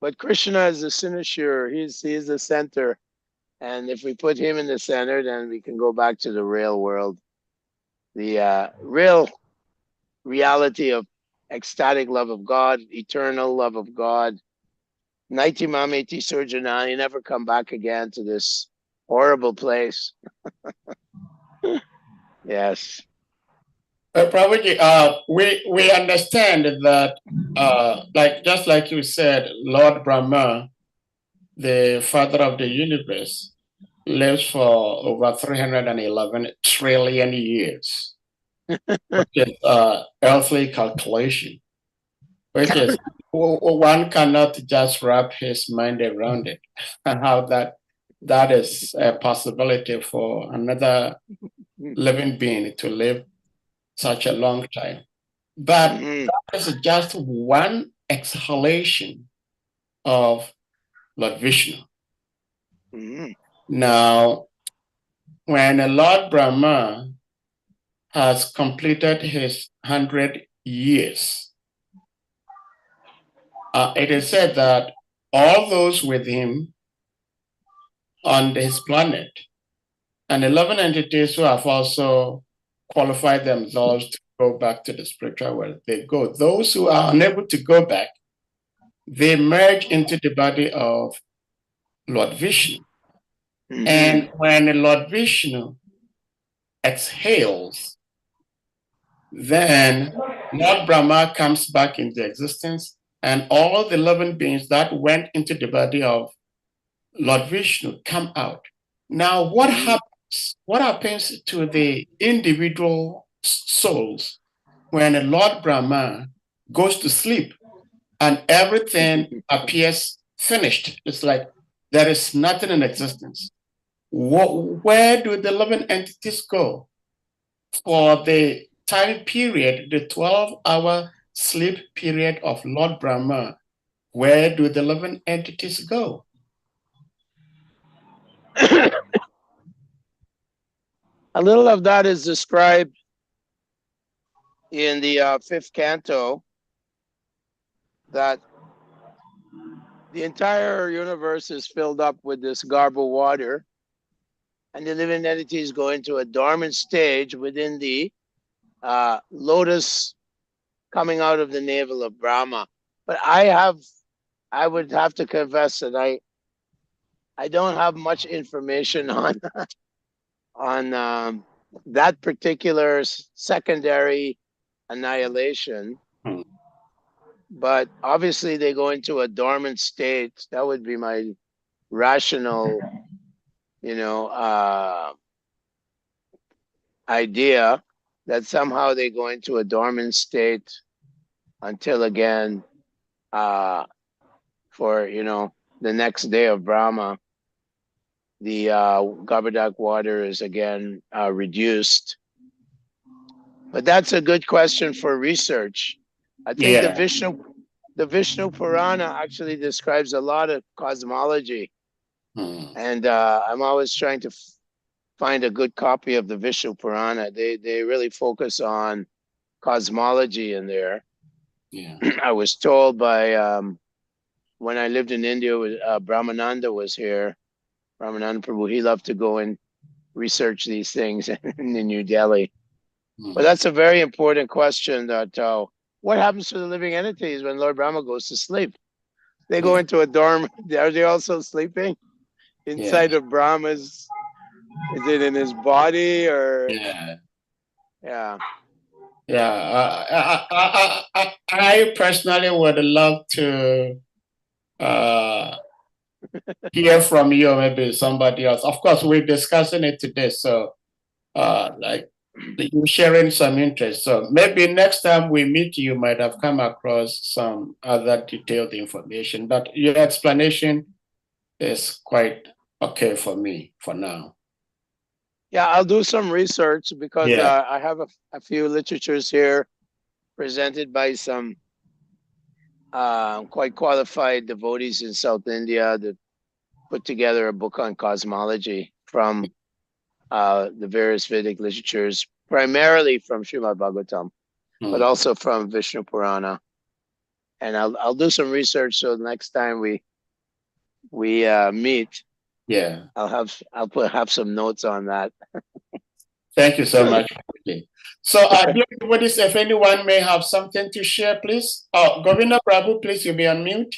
[SPEAKER 1] but Krishna is the cynosure. He's the center. And if we put him in the center, then we can go back to the real world. The real reality of ecstatic love of God, eternal love of God. Naiti Mameti Surjana, you never come back again to this horrible place. Yes.
[SPEAKER 2] Prabhuji, we understand that, just like you said, Lord Brahma, the father of the universe, lives for over 311 trillion years, which is earthly calculation, which is one cannot just wrap his mind around it, and how that is a possibility for another living being to live such a long time. But that is just one exhalation of Lord Vishnu. Now, when Lord Brahma has completed his 100 years, it is said that all those with him on his planet and 11 entities who have also qualified themselves to go back to the spiritual world, they go. Those who are unable to go back, they merge into the body of Lord Vishnu. And when Lord Vishnu exhales, then Lord Brahma comes back into existence, and all the 11 beings that went into the body of Lord Vishnu come out. Now, what happens? What happens to the individual souls when Lord Brahma goes to sleep and everything appears finished? It's like there is nothing in existence. Where do the 11 entities go for the time period, the 12-hour sleep period of Lord Brahma? Where do the 11 entities go?
[SPEAKER 1] A little of that is described in the 5th canto, that the entire universe is filled up with this garbled water, and the living entities go into a dormant stage within the lotus coming out of the navel of Brahma. But I would have to confess that I don't have much information on that particular secondary annihilation. But obviously they go into a dormant state. That would be my rational, idea, that somehow they go into a dormant state until again, for, the next day of Brahma, the Garbadak water is again reduced. But that's a good question for research. I think the Vishnu Purana actually describes a lot of cosmology. And I'm always trying to find a good copy of the Vishnu Purana. They really focus on cosmology in there.
[SPEAKER 2] Yeah.
[SPEAKER 1] I was told by when I lived in India, Brahmananda was here. Brahmananda Prabhu, he loved to go and research these things in New Delhi. But that's a very important question, that what happens to the living entities when Lord Brahma goes to sleep? They go into a dorm. Are they also sleeping inside of Brahma's? Is it in his body or?
[SPEAKER 2] I personally would love to hear from you, maybe somebody else. Of course, we're discussing it today, so like you're sharing some interest. So maybe next time we meet, you might have come across some other detailed information. But your explanation is quite okay for me for now.
[SPEAKER 1] Yeah, I'll do some research because I have a few literatures here presented by some quite qualified devotees in South India that put together a book on cosmology from the various Vedic literatures, primarily from Srimad Bhagavatam, but also from Vishnu Purana. And I'll do some research so next time we meet, I'll have some notes on that.
[SPEAKER 2] Thank you so much. So, if anyone may have something to share, please. Govinda Prabhu, please, you'll be on mute.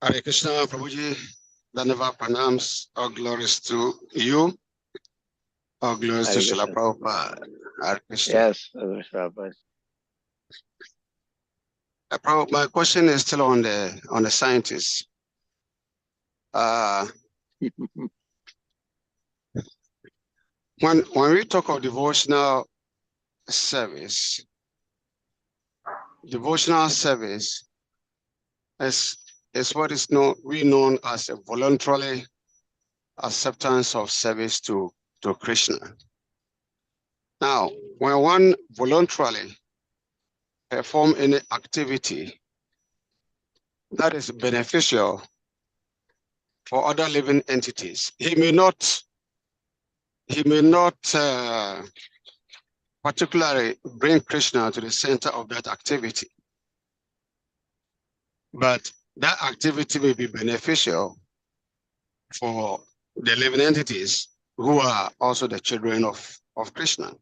[SPEAKER 4] Hare Krishna, Prabhuji. Dhanavad pranams. All glories to you. All glories to Srila Prabhupada. Hare Krishna.
[SPEAKER 1] Yes, Prabhupada.
[SPEAKER 4] Prabhupada, my question is still on the scientists. When we talk of devotional service is what is known as a voluntary acceptance of service to Krishna. Now, when one voluntarily perform any activity that is beneficial for other living entities, he may not particularly bring Krishna to the center of that activity. But that activity may be beneficial for the living entities who are also the children of Krishna.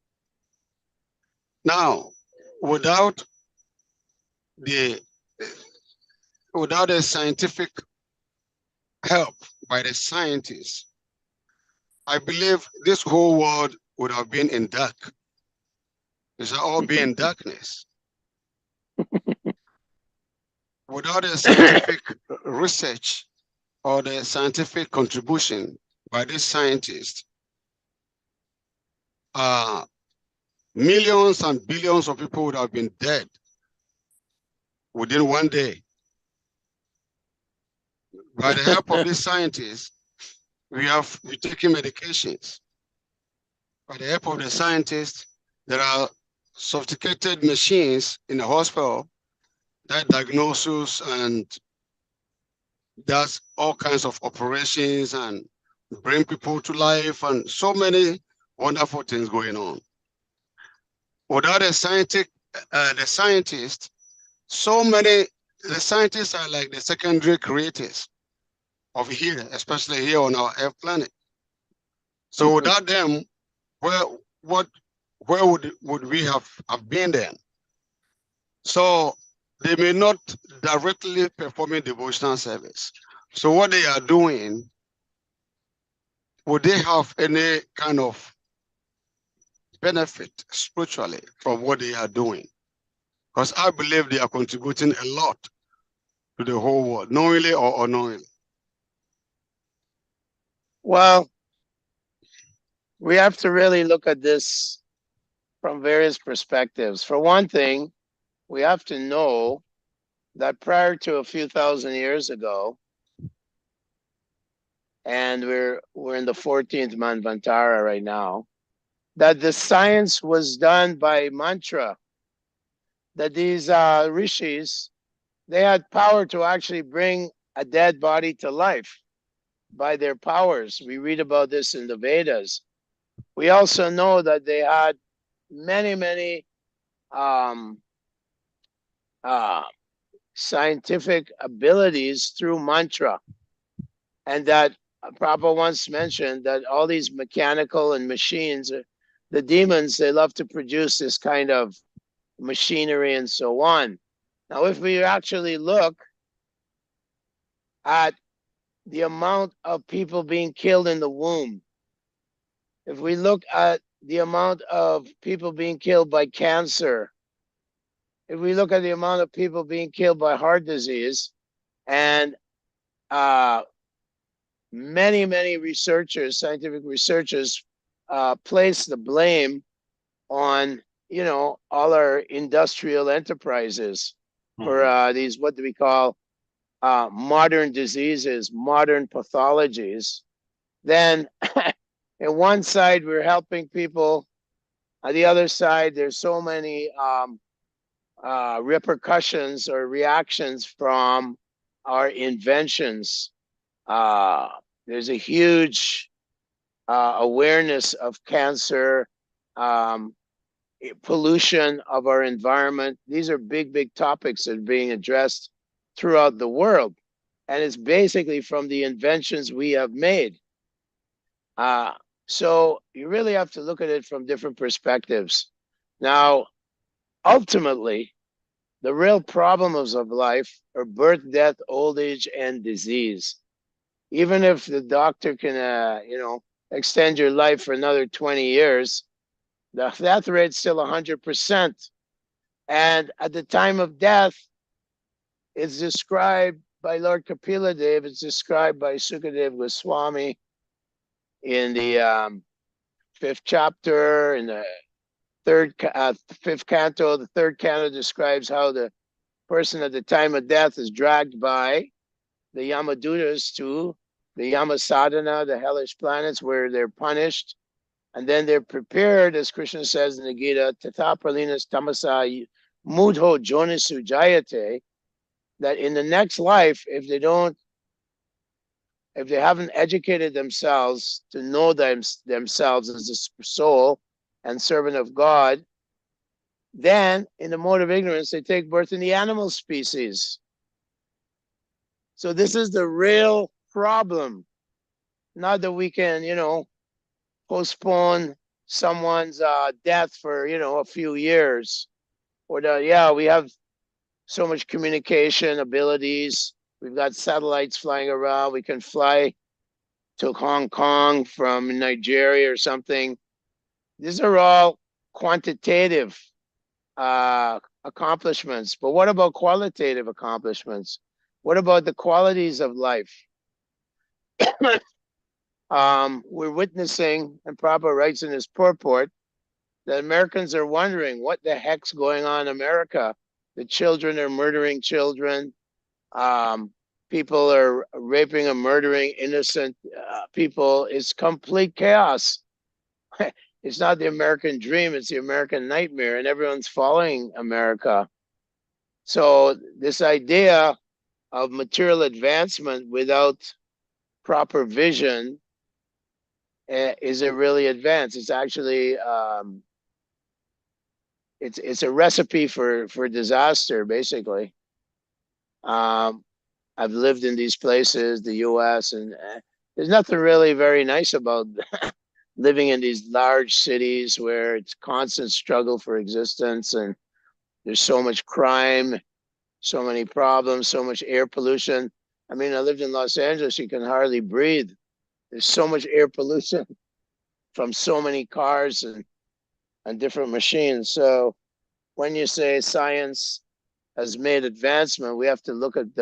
[SPEAKER 4] Now, without the scientific help by the scientists, I believe this whole world would have been in dark. It should all be in darkness. Without the scientific research or the scientific contribution by these scientists, millions and billions of people would have been dead within one day. By the help of these scientists, we're taking medications. By the help of the scientists, there are sophisticated machines in the hospital that diagnoses and does all kinds of operations and bring people to life and so many wonderful things going on. Without the scientists, the scientists are like the secondary creators of here, especially here on our Earth planet. So without them, where would we have been then? So they may not directly performing devotional service. So what they are doing, would they have any kind of benefit spiritually from what they are doing? Because I believe they are contributing a lot to the whole world, knowingly or unknowingly.
[SPEAKER 1] Well, we have to really look at this from various perspectives. For one thing, we have to know that prior to a few thousand years ago, and we're in the 14th Manvantara right now, that the science was done by mantra, that these rishis, they had power to actually bring a dead body to life by their powers. We read about this in the Vedas. We also know that they had many scientific abilities through mantra, and that Prabhupada once mentioned that all these mechanical and machines, the demons, they love to produce this kind of machinery and so on. Now, if we actually look at the amount of people being killed in the womb, if we look at the amount of people being killed by cancer, if we look at the amount of people being killed by heart disease, and many researchers, scientific researchers, place the blame on, all our industrial enterprises for these, what do we call, modern diseases, modern pathologies. Then on one side, we're helping people. On the other side, there's so many repercussions or reactions from our inventions. There's a huge awareness of cancer, pollution of our environment. These are big topics that are being addressed throughout the world. And it's basically from the inventions we have made. So you really have to look at it from different perspectives. Now, ultimately, the real problems of life are birth, death, old age, and disease. Even if the doctor can, extend your life for another 20 years, the death rate's still 100%. And at the time of death, it's described by Lord Kapila Dev, it's described by Sukadev Goswami in the 5th chapter, in the 5th canto. The 3rd canto describes how the person at the time of death is dragged by the Yamadutas to the Yama Sadhana, the hellish planets, where they're punished. And then they're prepared, as Krishna says in the Gita, Tata Pralinas Tamasa Mudho Jonisu Jayate, that in the next life, if they haven't educated themselves to know themselves as a soul and servant of God, then in the mode of ignorance, they take birth in the animal species. So this is the real problem. Not that we can, postpone someone's death for, a few years, or that, yeah, we have so much communication abilities. We've got satellites flying around. We can fly to Hong Kong from Nigeria or something. These are all quantitative accomplishments. But what about qualitative accomplishments? What about the qualities of life? We're witnessing, and Prabhupada writes in his purport, that Americans are wondering what the heck's going on in America. The children are murdering children. People are raping and murdering innocent people. It's complete chaos. It's not the American dream, it's the American nightmare, and everyone's following America. So this idea of material advancement without proper vision isn't really advanced. It's actually it's a recipe for disaster, basically. I've lived in these places, the U.S., and there's nothing really very nice about living in these large cities where it's constant struggle for existence, and there's so much crime, so many problems, so much air pollution. I mean, I lived in Los Angeles, you can hardly breathe. There's so much air pollution from so many cars and different machines. So when you say science has made advancement, we have to look at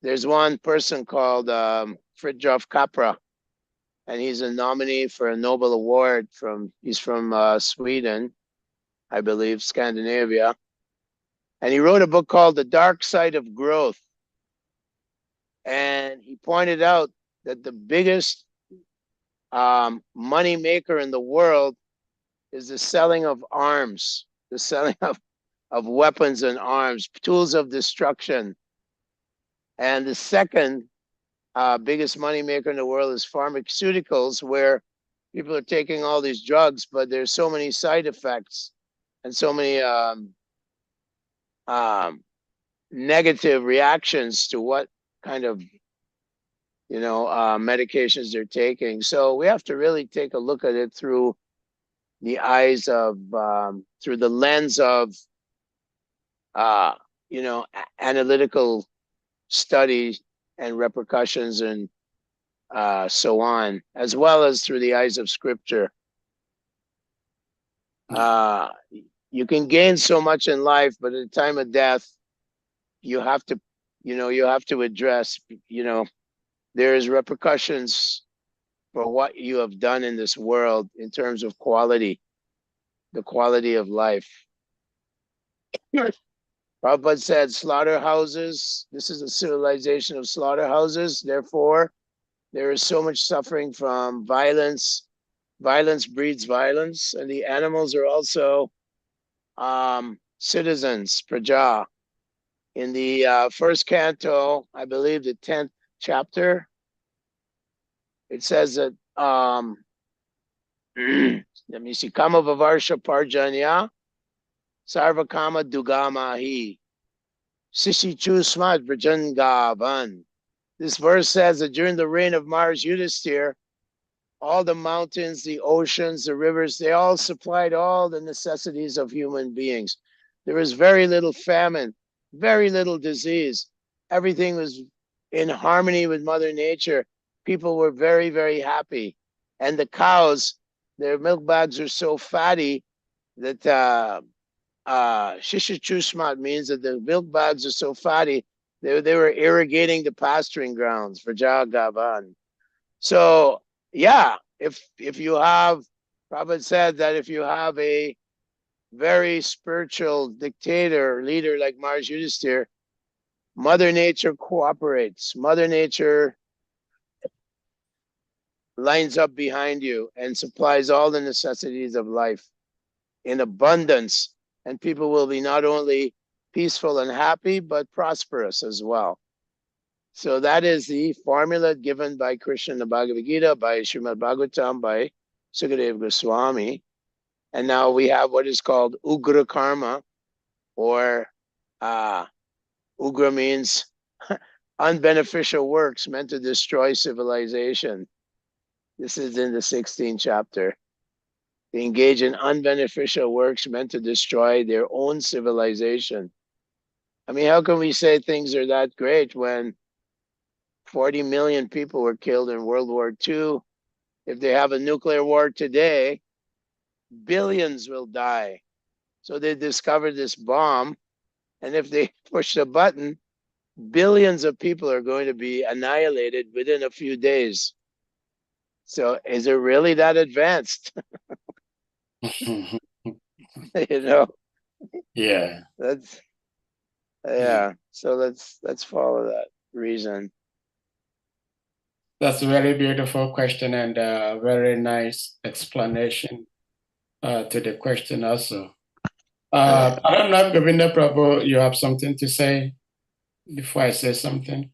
[SPEAKER 1] there's one person called Fridtjof Capra, and he's a nominee for a Nobel Award he's from Sweden, I believe, Scandinavia. And he wrote a book called The Dark Side of Growth. And he pointed out that the biggest money maker in the world is the selling of arms, the selling of weapons and arms, tools of destruction. And the second biggest money maker in the world is pharmaceuticals, where people are taking all these drugs, but there's so many side effects and so many negative reactions to what kind of medications they're taking. So we have to really take a look at it through the eyes of through the lens of analytical study and repercussions and so on, as well as through the eyes of scripture. You can gain so much in life, but at the time of death, you have to address, there is repercussions for what you have done in this world in terms of quality, the quality of life. Prabhupada said slaughterhouses, this is a civilization of slaughterhouses. Therefore, there is so much suffering from violence. Violence breeds violence, and the animals are also citizens, praja. In the first canto, I believe the 10th chapter, it says that, let me see, Kama Vavarsha Parjanya, Sarvakama Dugamahi, Sishichu Smat Brajangavan. This verse says that during the reign of Mars Yudhisthira, all the mountains, the oceans, the rivers, they all supplied all the necessities of human beings. There was very little famine, very little disease. Everything was in harmony with Mother Nature. People were very, very happy. And the cows, their milk bags are so fatty that Shishichusmat means that the milk bags are so fatty, they were irrigating the pasturing grounds for Jagavan. So yeah, if you have, Prabhupada said that if you have a very spiritual dictator, leader like Mars Yudhisthira, Mother Nature cooperates. Mother Nature lines up behind you and supplies all the necessities of life in abundance. And people will be not only peaceful and happy, but prosperous as well. So that is the formula given by Krishna in the Bhagavad Gita, by Srimad Bhagavatam, by Sukadeva Goswami. And now we have what is called Ugra Karma, or Ugra means unbeneficial works meant to destroy civilization. This is in the 16th chapter. They engage in unbeneficial works meant to destroy their own civilization. I mean, how can we say things are that great when 40 million people were killed in World War II? If they have a nuclear war today, billions will die. So they discovered this bomb, and if they push the button, billions of people are going to be annihilated within a few days. So is it really that advanced? You know?
[SPEAKER 2] Yeah.
[SPEAKER 1] That's yeah. So let's follow that reason.
[SPEAKER 2] That's a very beautiful question and a very nice explanation to the question also. I don't know if Govinda Prabhu, you have something to say before I say something?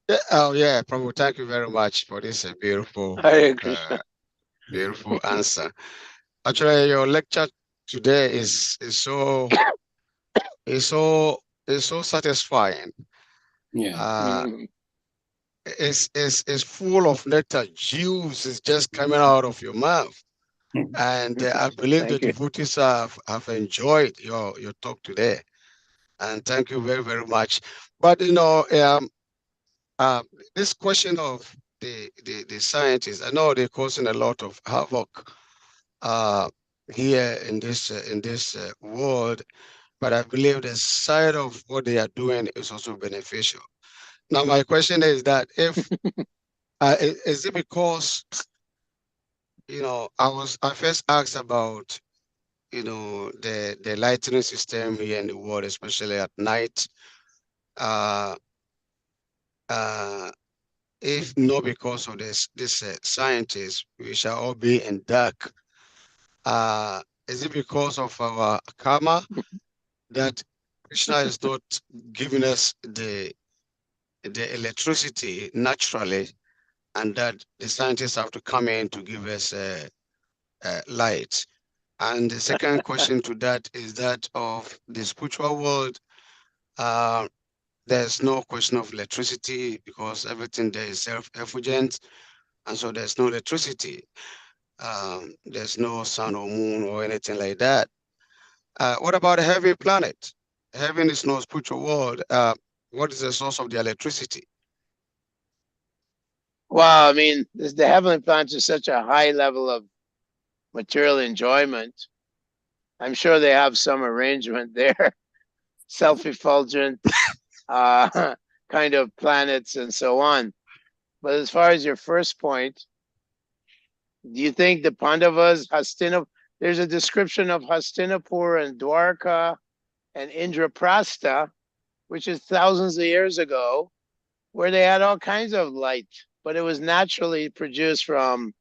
[SPEAKER 4] Yeah, oh yeah, Prabhu, thank you very much for this beautiful,
[SPEAKER 1] Hare Krishna.
[SPEAKER 4] beautiful answer. Actually, your lecture today is so satisfying.
[SPEAKER 2] Yeah.
[SPEAKER 4] It's full of nectar. Juice is just coming out of your mouth. And I believe the
[SPEAKER 1] Thank you.
[SPEAKER 4] devotees have enjoyed your talk today. And thank you very, very much. But this question of the scientists, I know they're causing a lot of havoc here in this world, but I believe the side of what they are doing is also beneficial. Now, my question is that if is it because I first asked about the lighting system here in the world, especially at night. If not because of this scientists, we shall all be in dark. Is it because of our karma that Krishna is not giving us the electricity naturally, and that the scientists have to come in to give us light? And the second question to that is that of the spiritual world. There's no question of electricity because everything there is self-effulgent, and so there's no electricity. There's no sun or moon or anything like that. What about a heaven planet? Heaven is no spiritual world. What is the source of the electricity?
[SPEAKER 1] Well, I mean, the heavenly planets is such a high level of material enjoyment. I'm sure they have some arrangement there, self-effulgent kind of planets and so on. But as far as your first point, do you think the Pandavas, there's a description of Hastinapur and Dwarka and Indraprastha, which is thousands of years ago, where they had all kinds of light, but it was naturally produced from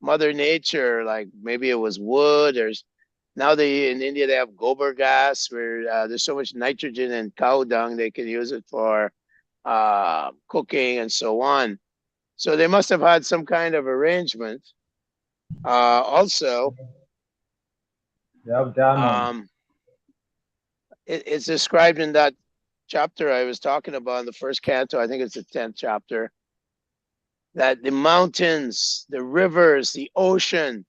[SPEAKER 1] Mother Nature, like maybe it was wood, or now in India they have gobar gas, where there's so much nitrogen in cow dung they can use it for cooking and so on. So they must have had some kind of arrangement. Also, it's described in that chapter I was talking about in the first canto. I think it's the 10th chapter. That the mountains, the rivers, the ocean,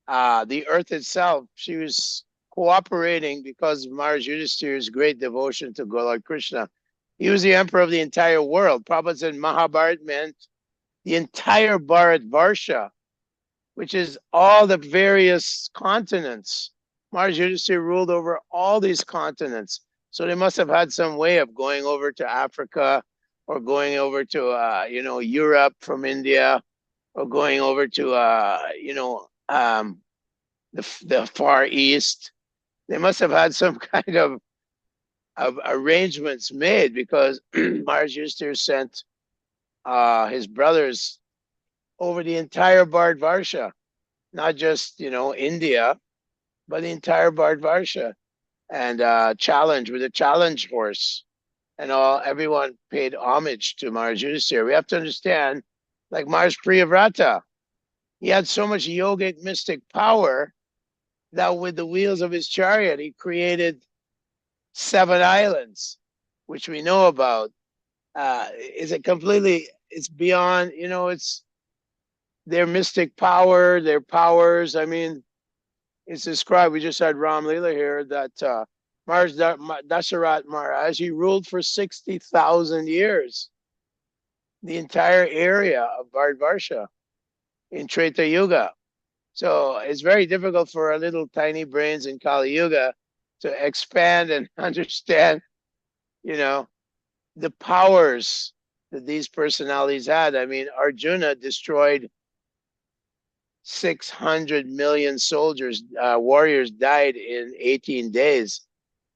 [SPEAKER 1] the earth itself, she was cooperating because of Maharaj Yudhishthira's great devotion to Lord Krishna. He was the emperor of the entire world. Prabhupada said Mahabharat meant the entire Bharatvarsha, which is all the various continents. Maharaj Yudhishthira ruled over all these continents. So they must have had some way of going over to Africa, or going over to Europe from India, or going over to the Far East. They must have had some kind of arrangements made, because Maharaj Yudhishthira sent his brothers over the entire Bharatvarsha, not just India, but the entire Bharatvarsha, and challenge with a challenge horse, and everyone paid homage to Maharaj Yudhishthira. We have to understand, like Maharaj Priyavrata, he had so much yogic mystic power that with the wheels of his chariot, he created 7 islands, which we know about. It's beyond, it's their mystic power, their powers. I mean, it's described, we just had Ram Leela here, that Dasharat Maharaj, he ruled for 60,000 years, the entire area of Bharatvarsha in Treta Yuga. So it's very difficult for our little tiny brains in Kali Yuga to expand and understand, the powers that these personalities had. I mean, Arjuna destroyed 600 million soldiers, warriors died in 18 days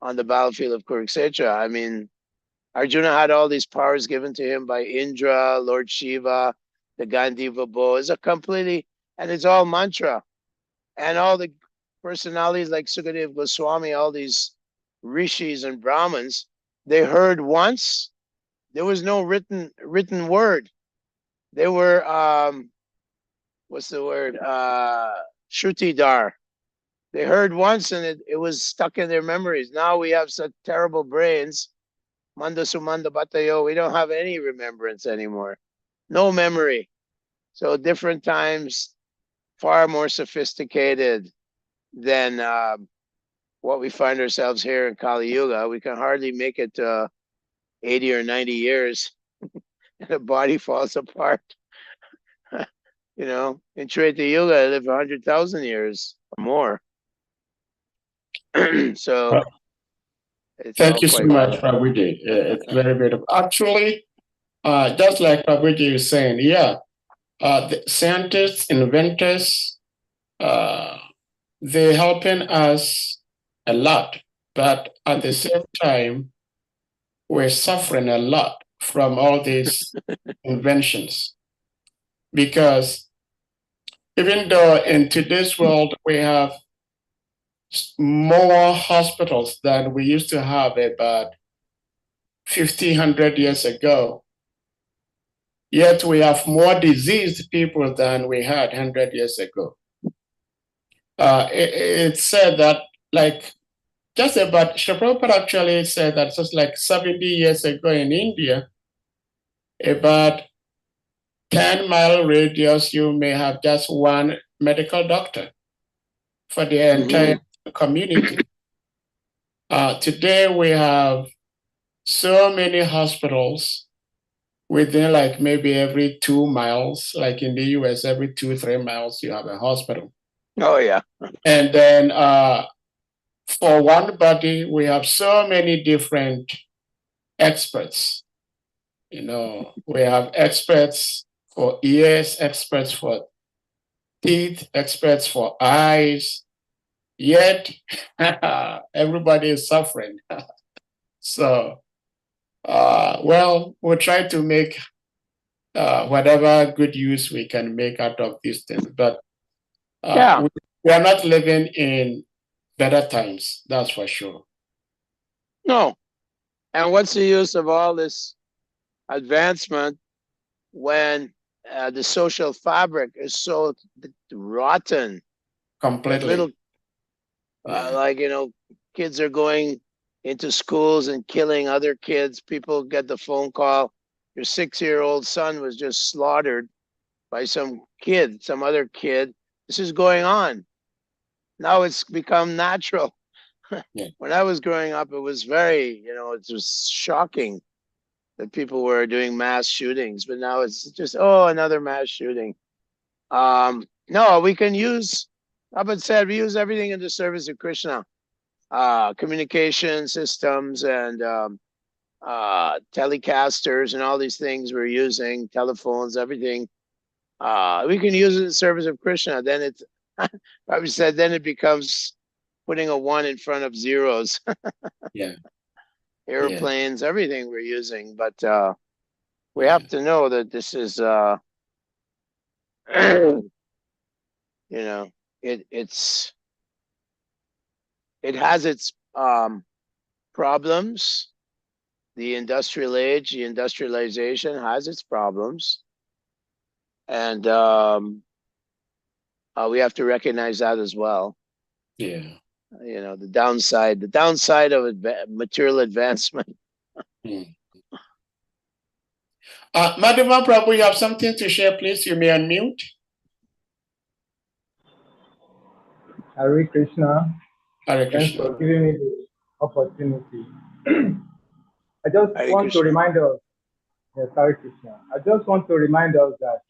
[SPEAKER 1] on the battlefield of Kurukshetra. I mean, Arjuna had all these powers given to him by Indra, Lord Shiva, the Gandiva bow. It's and it's all mantra. And all the personalities like Sukadev Goswami, all these rishis and Brahmins, they heard once. There was no written word. They were what's the word? Shrutidar. They heard once and it was stuck in their memories. Now we have such terrible brains. Manda Sumanda Batayo. We don't have any remembrance anymore. No memory. So different times, far more sophisticated than what we find ourselves here in Kali Yuga. We can hardly make it 80 or 90 years and the body falls apart. In Treta Yuga, I live 100,000 years or more. So it's
[SPEAKER 2] thank
[SPEAKER 1] all
[SPEAKER 2] you so
[SPEAKER 1] quite
[SPEAKER 2] much, Prabhuji. It's very beautiful. Actually, just like Prabhuji is saying, the scientists, inventors, they're helping us a lot, but at the same time, we're suffering a lot from all these inventions. Because even though in today's world we have more hospitals than we used to have about 1,500 years ago, yet we have more diseased people than we had 100 years ago. It's said that Srila Prabhupada actually said that just like 70 years ago in India, about 10-mile radius, you may have just one medical doctor for the entire community. Today we have so many hospitals within maybe every 2 miles, like in the US, every 2-3 miles, you have a hospital.
[SPEAKER 1] Oh, yeah.
[SPEAKER 2] And then for one body, we have so many different experts. We have experts for ears, experts for teeth, experts for eyes, yet everybody is suffering. So, we'll try to make whatever good use we can make out of these things. But we are not living in better times, that's for sure.
[SPEAKER 1] No. And what's the use of all this advancement when the social fabric is so rotten?
[SPEAKER 2] Completely.
[SPEAKER 1] Kids are going into schools and killing other kids. People get the phone call, your 6-year-old son was just slaughtered by some other kid. This is going on. Now it's become natural. When I was growing up, it was very, it was shocking that people were doing mass shootings, but now it's just, another mass shooting. No, we can use, Abba said, we use everything in the service of Krishna. Communication systems and telecasters and all these things we're using, telephones, everything. We can use it in the service of Krishna. Then it's, Prabhu said, then it becomes putting a 1 in front of zeros. Airplanes, everything we're using. But we have to know that this is, it has its problems. The industrial age, the industrialization has its problems. And we have to recognize that as well.
[SPEAKER 2] Yeah.
[SPEAKER 1] You know, the downside of material advancement.
[SPEAKER 2] Madhava Prabhu, you have something to share, please. You may unmute.
[SPEAKER 3] Hare Krishna.
[SPEAKER 2] Hare
[SPEAKER 3] Thanks
[SPEAKER 2] Krishna.
[SPEAKER 3] for giving me the opportunity. I just
[SPEAKER 1] Hare
[SPEAKER 3] want to
[SPEAKER 1] Krishna.
[SPEAKER 3] remind us, yes, Hare Krishna. I just want to remind us that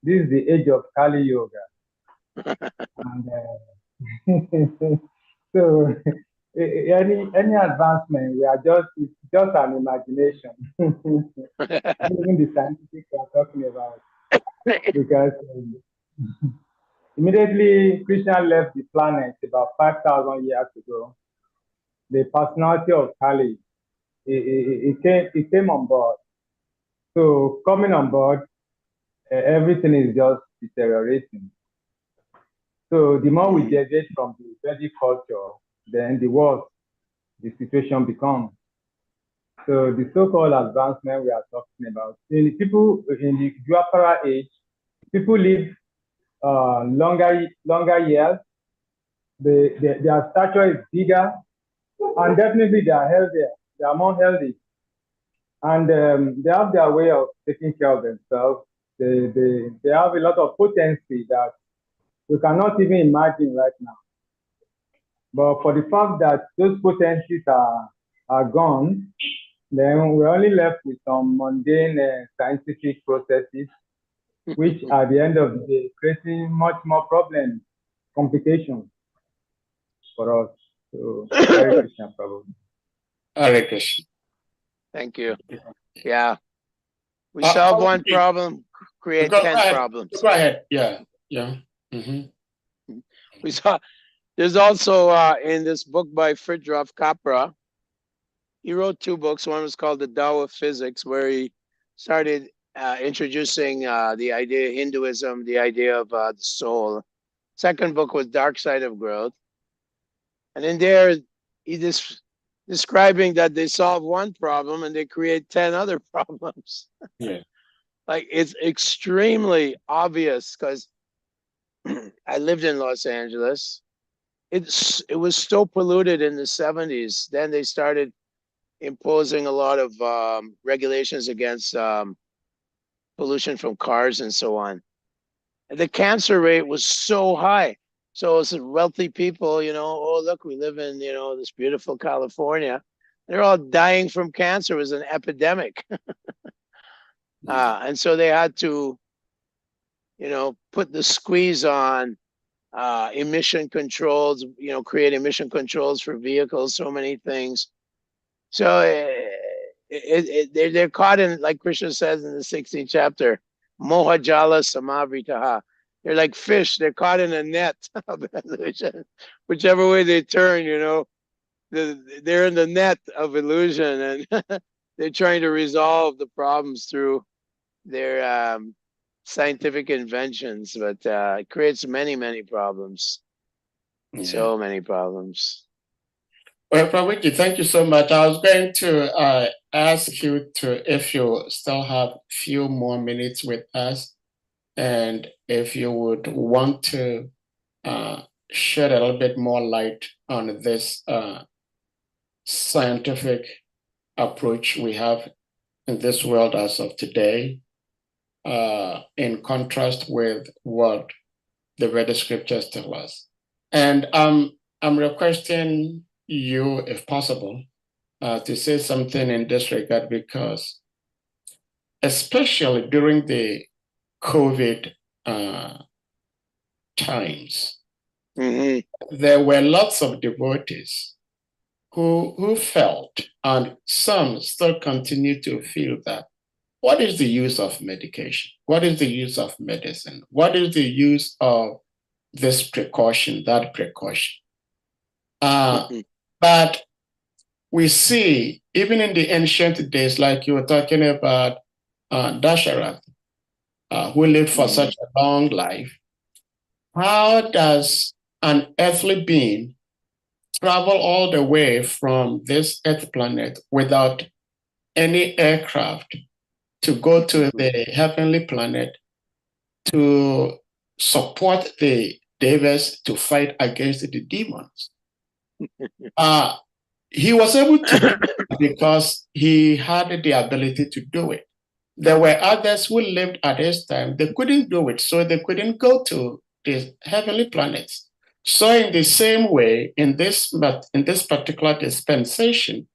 [SPEAKER 3] this is the age of Kali Yoga. And so any advancement, it's just an imagination. Even the scientific we are talking about. Because immediately Krishna left the planet about 5,000 years ago, the personality of Kali, he came on board. So coming on board, everything is just deteriorating. So the more we deviate from the Vedic culture, then the worse the situation becomes. So the so-called advancement we are talking about, in the Dwapara age, people live longer years. Their stature is bigger, and definitely they are healthier. They are more healthy, and they have their way of taking care of themselves. They have a lot of potency that we cannot even imagine right now. But for the fact that those potencies are gone, then we're only left with some mundane scientific processes, which at the end of the day, creating much more problems, complications for us. So, Hare Krishna, Prabhu.
[SPEAKER 2] Hare Krishna.
[SPEAKER 1] Thank you. Yeah. We solve one problem, create 10 problems.
[SPEAKER 2] Go ahead. Yeah. Yeah.
[SPEAKER 1] We saw there's also in this book by Fridtjof Capra, he wrote 2 books. One was called The Tao of Physics, where he started introducing the idea of Hinduism, the idea of the soul. Second book was Dark Side of Growth. And in there, he's describing that they solve one problem and they create 10 other problems.
[SPEAKER 2] Yeah.
[SPEAKER 1] Like, it's extremely obvious because I lived in Los Angeles. It was so polluted in the 70s. Then they started imposing a lot of regulations against pollution from cars and so on. And the cancer rate was so high. So it's wealthy people, you know, oh, look, we live in, you know, this beautiful California. They're all dying from cancer. It was an epidemic. And so they had to, you know, put the squeeze on emission controls, you know, create emission controls for vehicles, so many things. So they're caught in, like Krishna says in the 16th chapter, mohajala samavritaha. They're like fish. They're caught in a net of illusion. Whichever way they turn, you know, they're in the net of illusion, and they're trying to resolve the problems through their scientific inventions, but it creates many, many problems. Yeah. So many problems.
[SPEAKER 2] Well, Prabhuji, thank you so much. I was going to ask you if you still have a few more minutes with us, and if you would want to shed a little bit more light on this scientific approach we have in this world as of today, in contrast with what the Vedic scriptures tell us. And I'm requesting you, if possible, to say something in this regard, because especially during the COVID times, there were lots of devotees who felt, and some still continue to feel, that what is the use of medication? What is the use of medicine? What is the use of this precaution, that precaution? But we see, even in the ancient days, like you were talking about Dasharatha, who lived for such a long life, how does an earthly being travel all the way from this earth planet without any aircraft to go to the heavenly planet to support the Devas to fight against the demons. He was able to do it because he had the ability to do it. There were others who lived at his time. They couldn't do it, so they couldn't go to the heavenly planets. So in the same way, in this particular dispensation,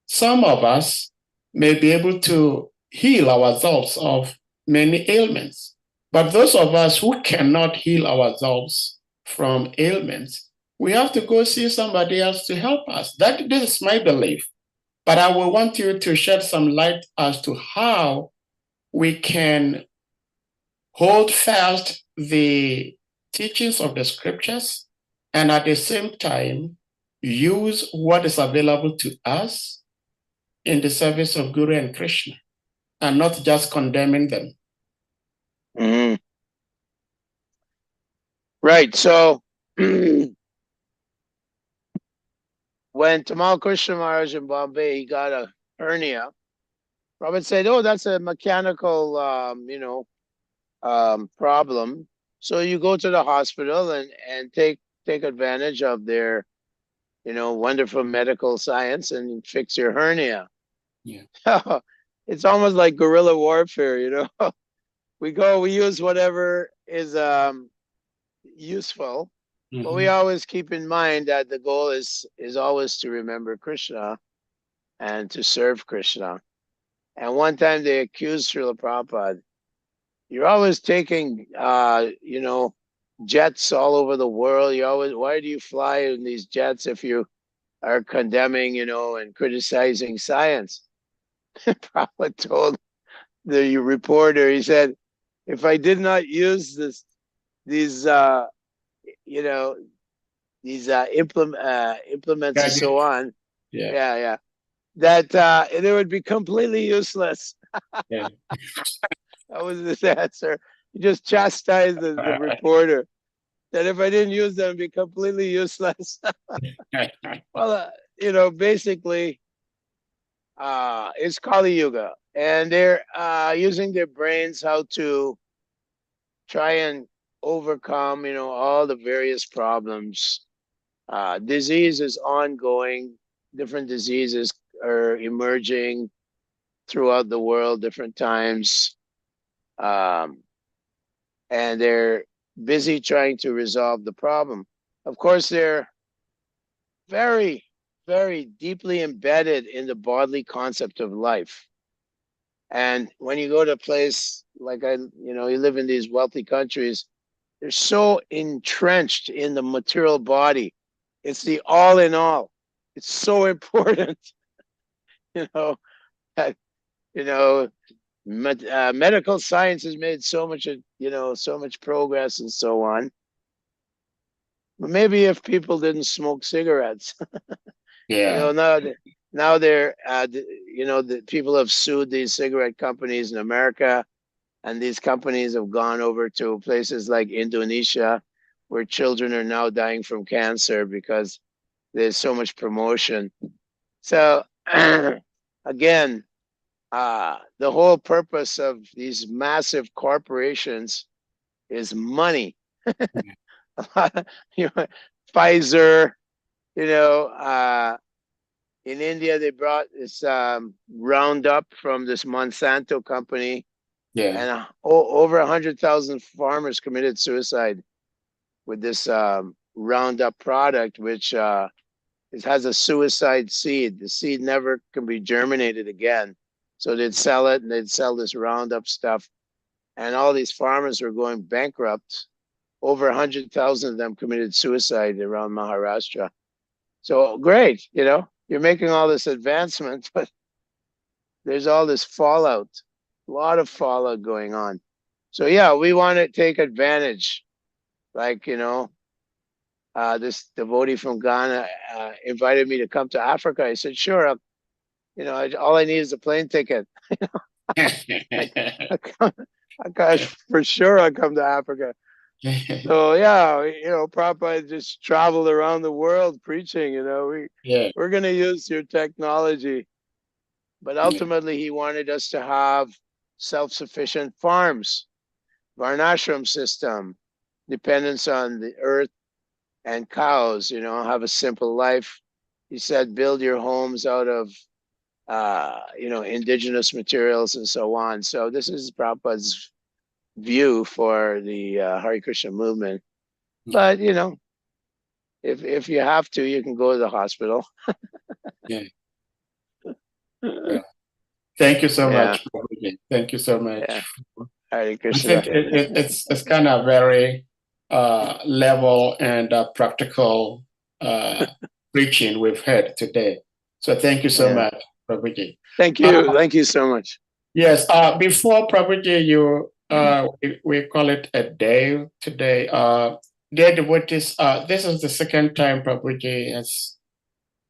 [SPEAKER 2] some of us may be able to heal ourselves of many ailments. But those of us who cannot heal ourselves from ailments, we have to go see somebody else to help us. This is my belief. But I will want you to shed some light as to how we can hold fast the teachings of the scriptures and at the same time use what is available to us in the service of Guru and Krishna and not just condemning them.
[SPEAKER 1] Mm-hmm. Right. So when Tamal Krishna Maharaj in Bombay, he got a hernia. Prabhupada said, "Oh, that's a mechanical, problem. So you go to the hospital and take advantage of their, wonderful medical science and fix your hernia."
[SPEAKER 2] Yeah.
[SPEAKER 1] It's almost like guerrilla warfare, We use whatever is useful, but we always keep in mind that the goal is always to remember Krishna and to serve Krishna. And one time they accused Srila Prabhupada, "You're always taking, jets all over the world. Why do you fly in these jets if you are condemning, and criticizing science?" Prabhupada told the reporter, he said, "If I did not use these implements and so on, that they would be completely useless."
[SPEAKER 2] Yeah.
[SPEAKER 1] That was his answer. He just chastised the reporter that if I didn't use them, it'd be completely useless. Well, basically, it's Kali Yuga, and they're using their brains how to try and overcome, all the various problems. Disease is ongoing. Different diseases are emerging throughout the world, different times. And they're busy trying to resolve the problem. Of course, they're very, very deeply embedded in the bodily concept of life. And when you go to a place like you live in these wealthy countries, they're so entrenched in the material body. It's the all in all. It's so important, that, medical science has made so much, so much progress and so on. But maybe if people didn't smoke cigarettes,
[SPEAKER 2] Yeah.
[SPEAKER 1] now they're, the people have sued these cigarette companies in America, and these companies have gone over to places like Indonesia, where children are now dying from cancer because there's so much promotion. So again, the whole purpose of these massive corporations is money. Pfizer, in India, they brought this Roundup from this Monsanto company, and over 100,000 farmers committed suicide with this Roundup product, which it has a suicide seed. The seed never can be germinated again. So they'd sell it, and they'd sell this Roundup stuff, and all these farmers were going bankrupt. Over 100,000 of them committed suicide around Maharashtra. So great, you're making all this advancement, but there's all this fallout, a lot of fallout going on. So yeah, we want to take advantage. Like, this devotee from Ghana invited me to come to Africa. I said, sure, all I need is a plane ticket. For sure I'll come to Africa. So yeah, Prabhupada just traveled around the world preaching, we're going to use your technology. But ultimately he wanted us to have self-sufficient farms, varnashram system, dependence on the earth and cows, you know, have a simple life. He said, build your homes out of, you know, indigenous materials and so on. So this is Prabhupada's view for the Hare Krishna movement. But, you know, if you have to, you can go to the hospital.
[SPEAKER 2] Yeah. Yeah. Thank you so
[SPEAKER 1] Yeah.
[SPEAKER 2] much, Prabhuji. Thank you so much.
[SPEAKER 1] Yeah. Hare
[SPEAKER 2] I
[SPEAKER 1] Krishna.
[SPEAKER 2] think it's kind of very level and practical preaching we've heard today. So thank you so
[SPEAKER 1] Yeah.
[SPEAKER 2] much, Prabhuji.
[SPEAKER 1] Thank you. Thank you so much.
[SPEAKER 2] Yes. Before Prabhuji, we call it a day today. Dear devotees, this is the second time Prabhuji has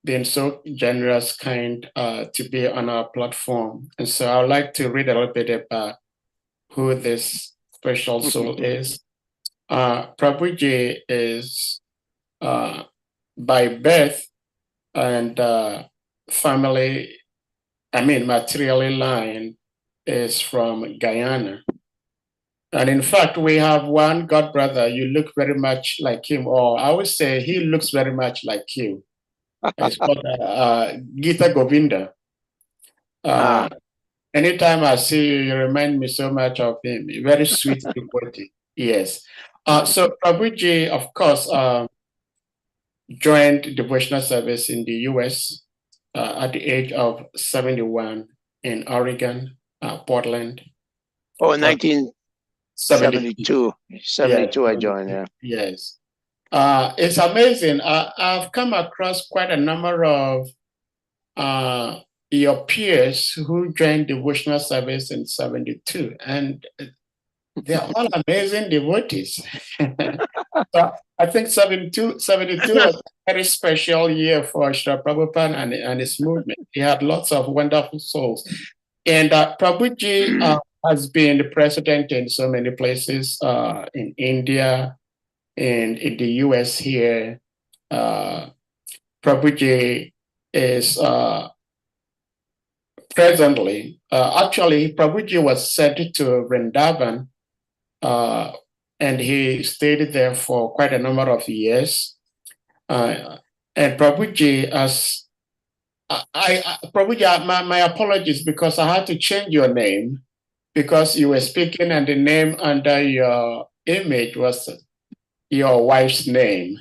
[SPEAKER 2] been so generous, kind to be on our platform, and so I'd like to read a little bit about who this special soul is. Prabhuji is by birth and family, materially line is from Guyana. And in fact, we have one god brother, you look very much like him, or I would say he looks very much like you. It's called Gita Govinda. Anytime I see you, you remind me so much of him. Very sweet devotee. Yes. So Prabhuji, of course, joined devotional service in the US at the age of 71 in Oregon, Portland.
[SPEAKER 1] Oh, 1972. 72, I joined, yeah.
[SPEAKER 2] Yes. It's amazing. I've come across quite a number of your peers who joined devotional service in 72, and they're all amazing devotees. So I think 72 was a very special year for Srila Prabhupada and his movement. He had lots of wonderful souls. And Prabhuji has been the president in so many places, in India and in the US here. Prabhuji is presently, actually, Prabhuji was sent to Vrindavan, and he stayed there for quite a number of years. And Prabhuji, Prabhuji, my apologies because I had to change your name because you were speaking and the name under your image was your wife's name.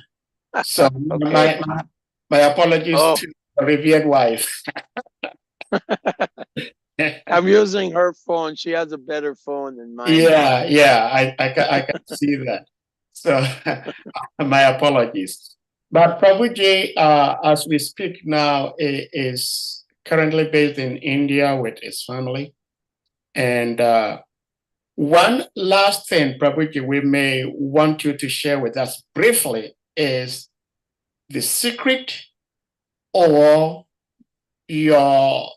[SPEAKER 2] So
[SPEAKER 1] Okay.
[SPEAKER 2] my apologies to the revered wife.
[SPEAKER 1] I'm using her phone. She has a better phone than mine.
[SPEAKER 2] Yeah, I can see that. So my apologies. But Prabhuji, as we speak now, is currently based in India with his family. And one last thing, Prabhuji, we may want you to share with us briefly is the secret or your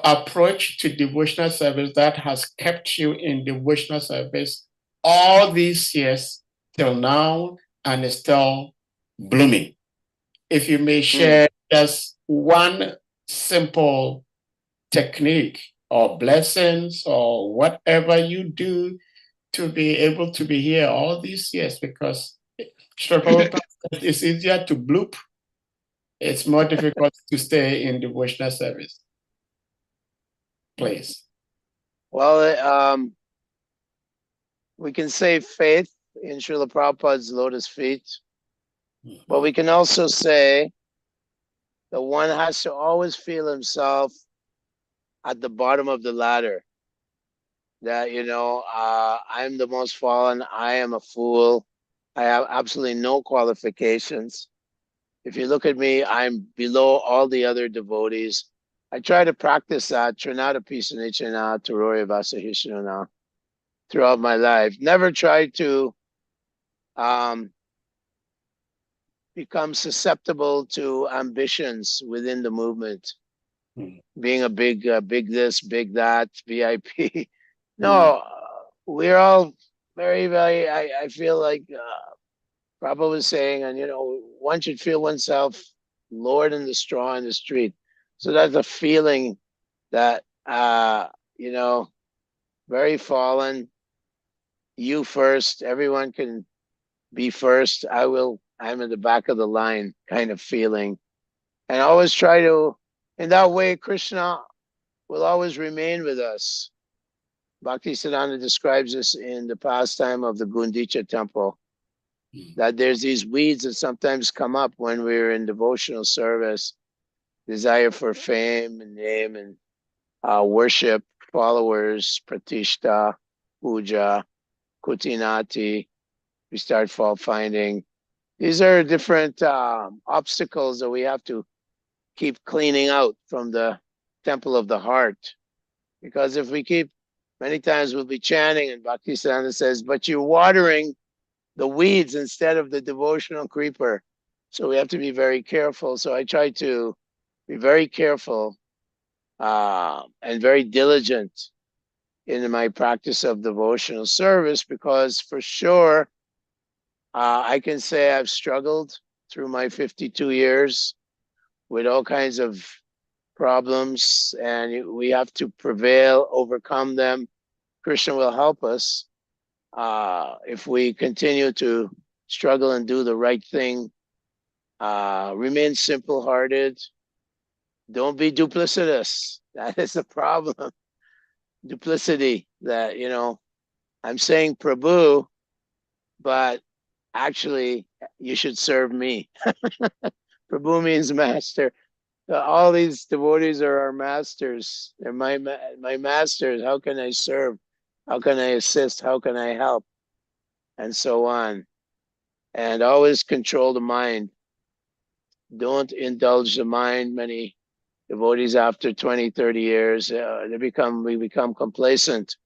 [SPEAKER 2] approach to devotional service that has kept you in devotional service all these years till now and is still blooming. If you may share just one simple technique or blessings or whatever you do to be able to be here all these years, because it's easier to bloop. It's more difficult to stay in devotional service. Please.
[SPEAKER 1] Well, we can say faith in Srila Prabhupada's lotus feet, but we can also say that one has to always feel himself at the bottom of the ladder. That, you know, I'm the most fallen, I am a fool, I have absolutely no qualifications. If you look at me, I'm below all the other devotees. I try to practice that, Trinata Pisanichana, Tarori Vasahishana, throughout my life. Never try to become susceptible to ambitions within the movement. Being a big this, big that, VIP. No, we're all very, very, I feel like Prabhupada was saying, and you know, one should feel oneself lowered in the straw in the street. So that's a feeling that, you know, very fallen, you first. Everyone can be first. I'm in the back of the line kind of feeling. And always try to, in that way, Krishna will always remain with us. Bhaktisiddhanta describes this in the pastime of the Gundicha temple, that there's these weeds that sometimes come up when we're in devotional service, desire for fame and name and worship, followers, pratishta, puja, kutinati. We start fault finding. These are different obstacles that we have to keep cleaning out from the temple of the heart. Because if we keep, many times we'll be chanting and Bhaktisiddhanta says, but you're watering the weeds instead of the devotional creeper. So we have to be very careful. So I try to be very careful and very diligent in my practice of devotional service, because for sure, I can say I've struggled through my 52 years with all kinds of problems, and we have to prevail, overcome them. Krishna will help us if we continue to struggle and do the right thing. Remain simple-hearted. Don't be duplicitous. That is the problem. Duplicity, that, I'm saying Prabhu, but actually you should serve me. Prabhu means master. All these devotees are our masters. They're my masters. How can I serve? How can I assist? How can I help? And so on. And always control the mind. Don't indulge the mind. Many devotees after 20, 30 years, we become complacent,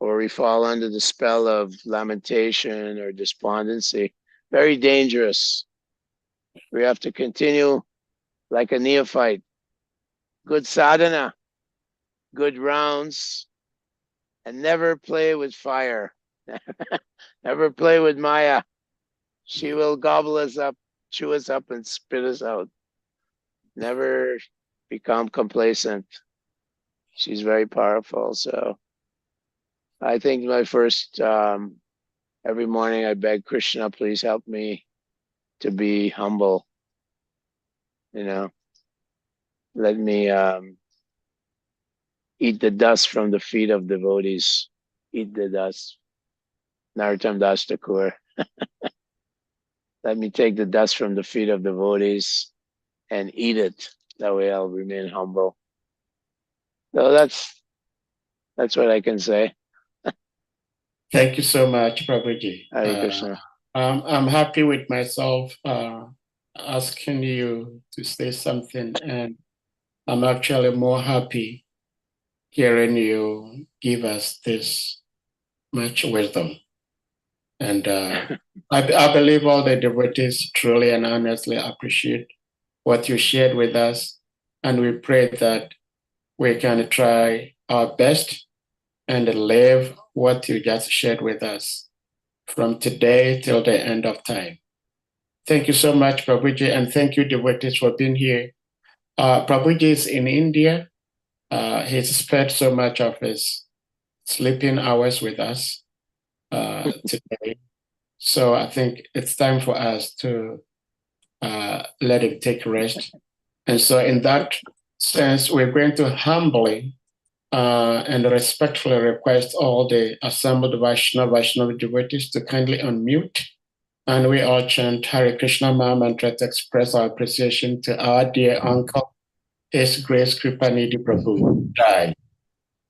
[SPEAKER 1] or we fall under the spell of lamentation or despondency. Very dangerous. We have to continue like a neophyte. Good sadhana, good rounds, and never play with fire. Never play with Maya. She will gobble us up, chew us up, and spit us out. Never become complacent. She's very powerful. So I think my first, every morning I beg Krishna, please help me to be humble. Let me eat the dust from the feet of devotees. Eat the dust. Narottam Das Thakur. Let me take the dust from the feet of devotees and eat it. That way I'll remain humble. So that's what I can say.
[SPEAKER 2] Thank you so much, Prabhuji.
[SPEAKER 1] Hare Krishna.
[SPEAKER 2] I'm happy with myself asking you to say something, and I'm actually more happy hearing you give us this much wisdom. And I believe all the devotees truly and honestly appreciate what you shared with us. And we pray that we can try our best and live what you just shared with us from today till the end of time. Thank you so much, Prabhuji, and thank you, devotees, for being here. Prabhuji is in India. He's spent so much of his sleeping hours with us today. So I think it's time for us to let him take rest. And so in that sense, we're going to humbly and respectfully request all the assembled Vaishnava devotees to kindly unmute. And we all chant Hare Krishna Maha Mantra to express our appreciation to our dear uncle, His Grace KRIPANIDHI Prabhu. Jai.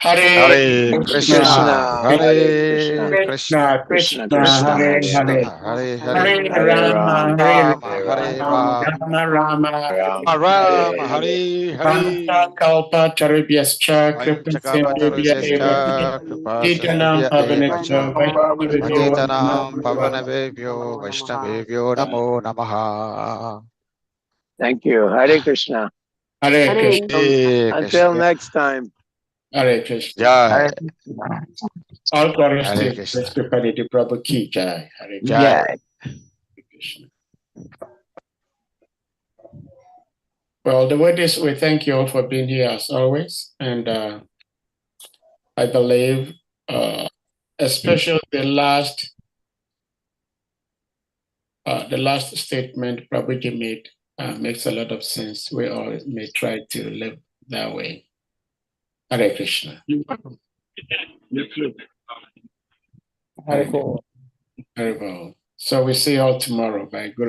[SPEAKER 4] Hare Krishna,
[SPEAKER 1] Hare
[SPEAKER 4] Hare Krishna,
[SPEAKER 1] Krishna
[SPEAKER 4] Krishna
[SPEAKER 2] Hare
[SPEAKER 4] Krishna,
[SPEAKER 2] Hare.
[SPEAKER 4] Hare
[SPEAKER 2] Hare
[SPEAKER 4] Hare,
[SPEAKER 1] Hare
[SPEAKER 2] Rama,
[SPEAKER 1] Ram,
[SPEAKER 2] Hare
[SPEAKER 4] Rama Hare
[SPEAKER 2] Rama,
[SPEAKER 4] Ram,
[SPEAKER 2] Rama,
[SPEAKER 1] Ram,
[SPEAKER 4] Rama
[SPEAKER 1] Hare
[SPEAKER 4] Hare
[SPEAKER 2] Panta
[SPEAKER 4] Hare,
[SPEAKER 2] Kalpa Tarubhyascha Kripa Sindhubhya Eva
[SPEAKER 4] Panchakapatarubhyascha Kripa
[SPEAKER 2] Titanam
[SPEAKER 4] Sindhubhya Eva
[SPEAKER 2] Pavanabhyo
[SPEAKER 4] Cha,
[SPEAKER 2] Vaishnavibhyo
[SPEAKER 4] Patitanam
[SPEAKER 2] Namo
[SPEAKER 4] Pavanabhevyo Vaishnavevyo Namo Namaha.
[SPEAKER 1] Thank you. Hare Krishna.
[SPEAKER 2] Hare Krishna.
[SPEAKER 4] Hare
[SPEAKER 1] Until
[SPEAKER 4] Krishna,
[SPEAKER 1] next time.
[SPEAKER 2] Hare Krishna.
[SPEAKER 4] Jai,
[SPEAKER 2] All glories
[SPEAKER 4] Hare
[SPEAKER 2] to
[SPEAKER 4] Krishna,
[SPEAKER 2] Kripanidhi Prabhu Ki Jai. Hare
[SPEAKER 4] Jai.
[SPEAKER 2] Krishna. Well, the word is we thank you all for being here as always. And I believe especially the last statement Prabhuji made makes a lot of sense. We all may try to live that way. Hare Krishna.
[SPEAKER 4] You're welcome. Yes, sir.
[SPEAKER 2] Very well. So we see you all tomorrow by Guru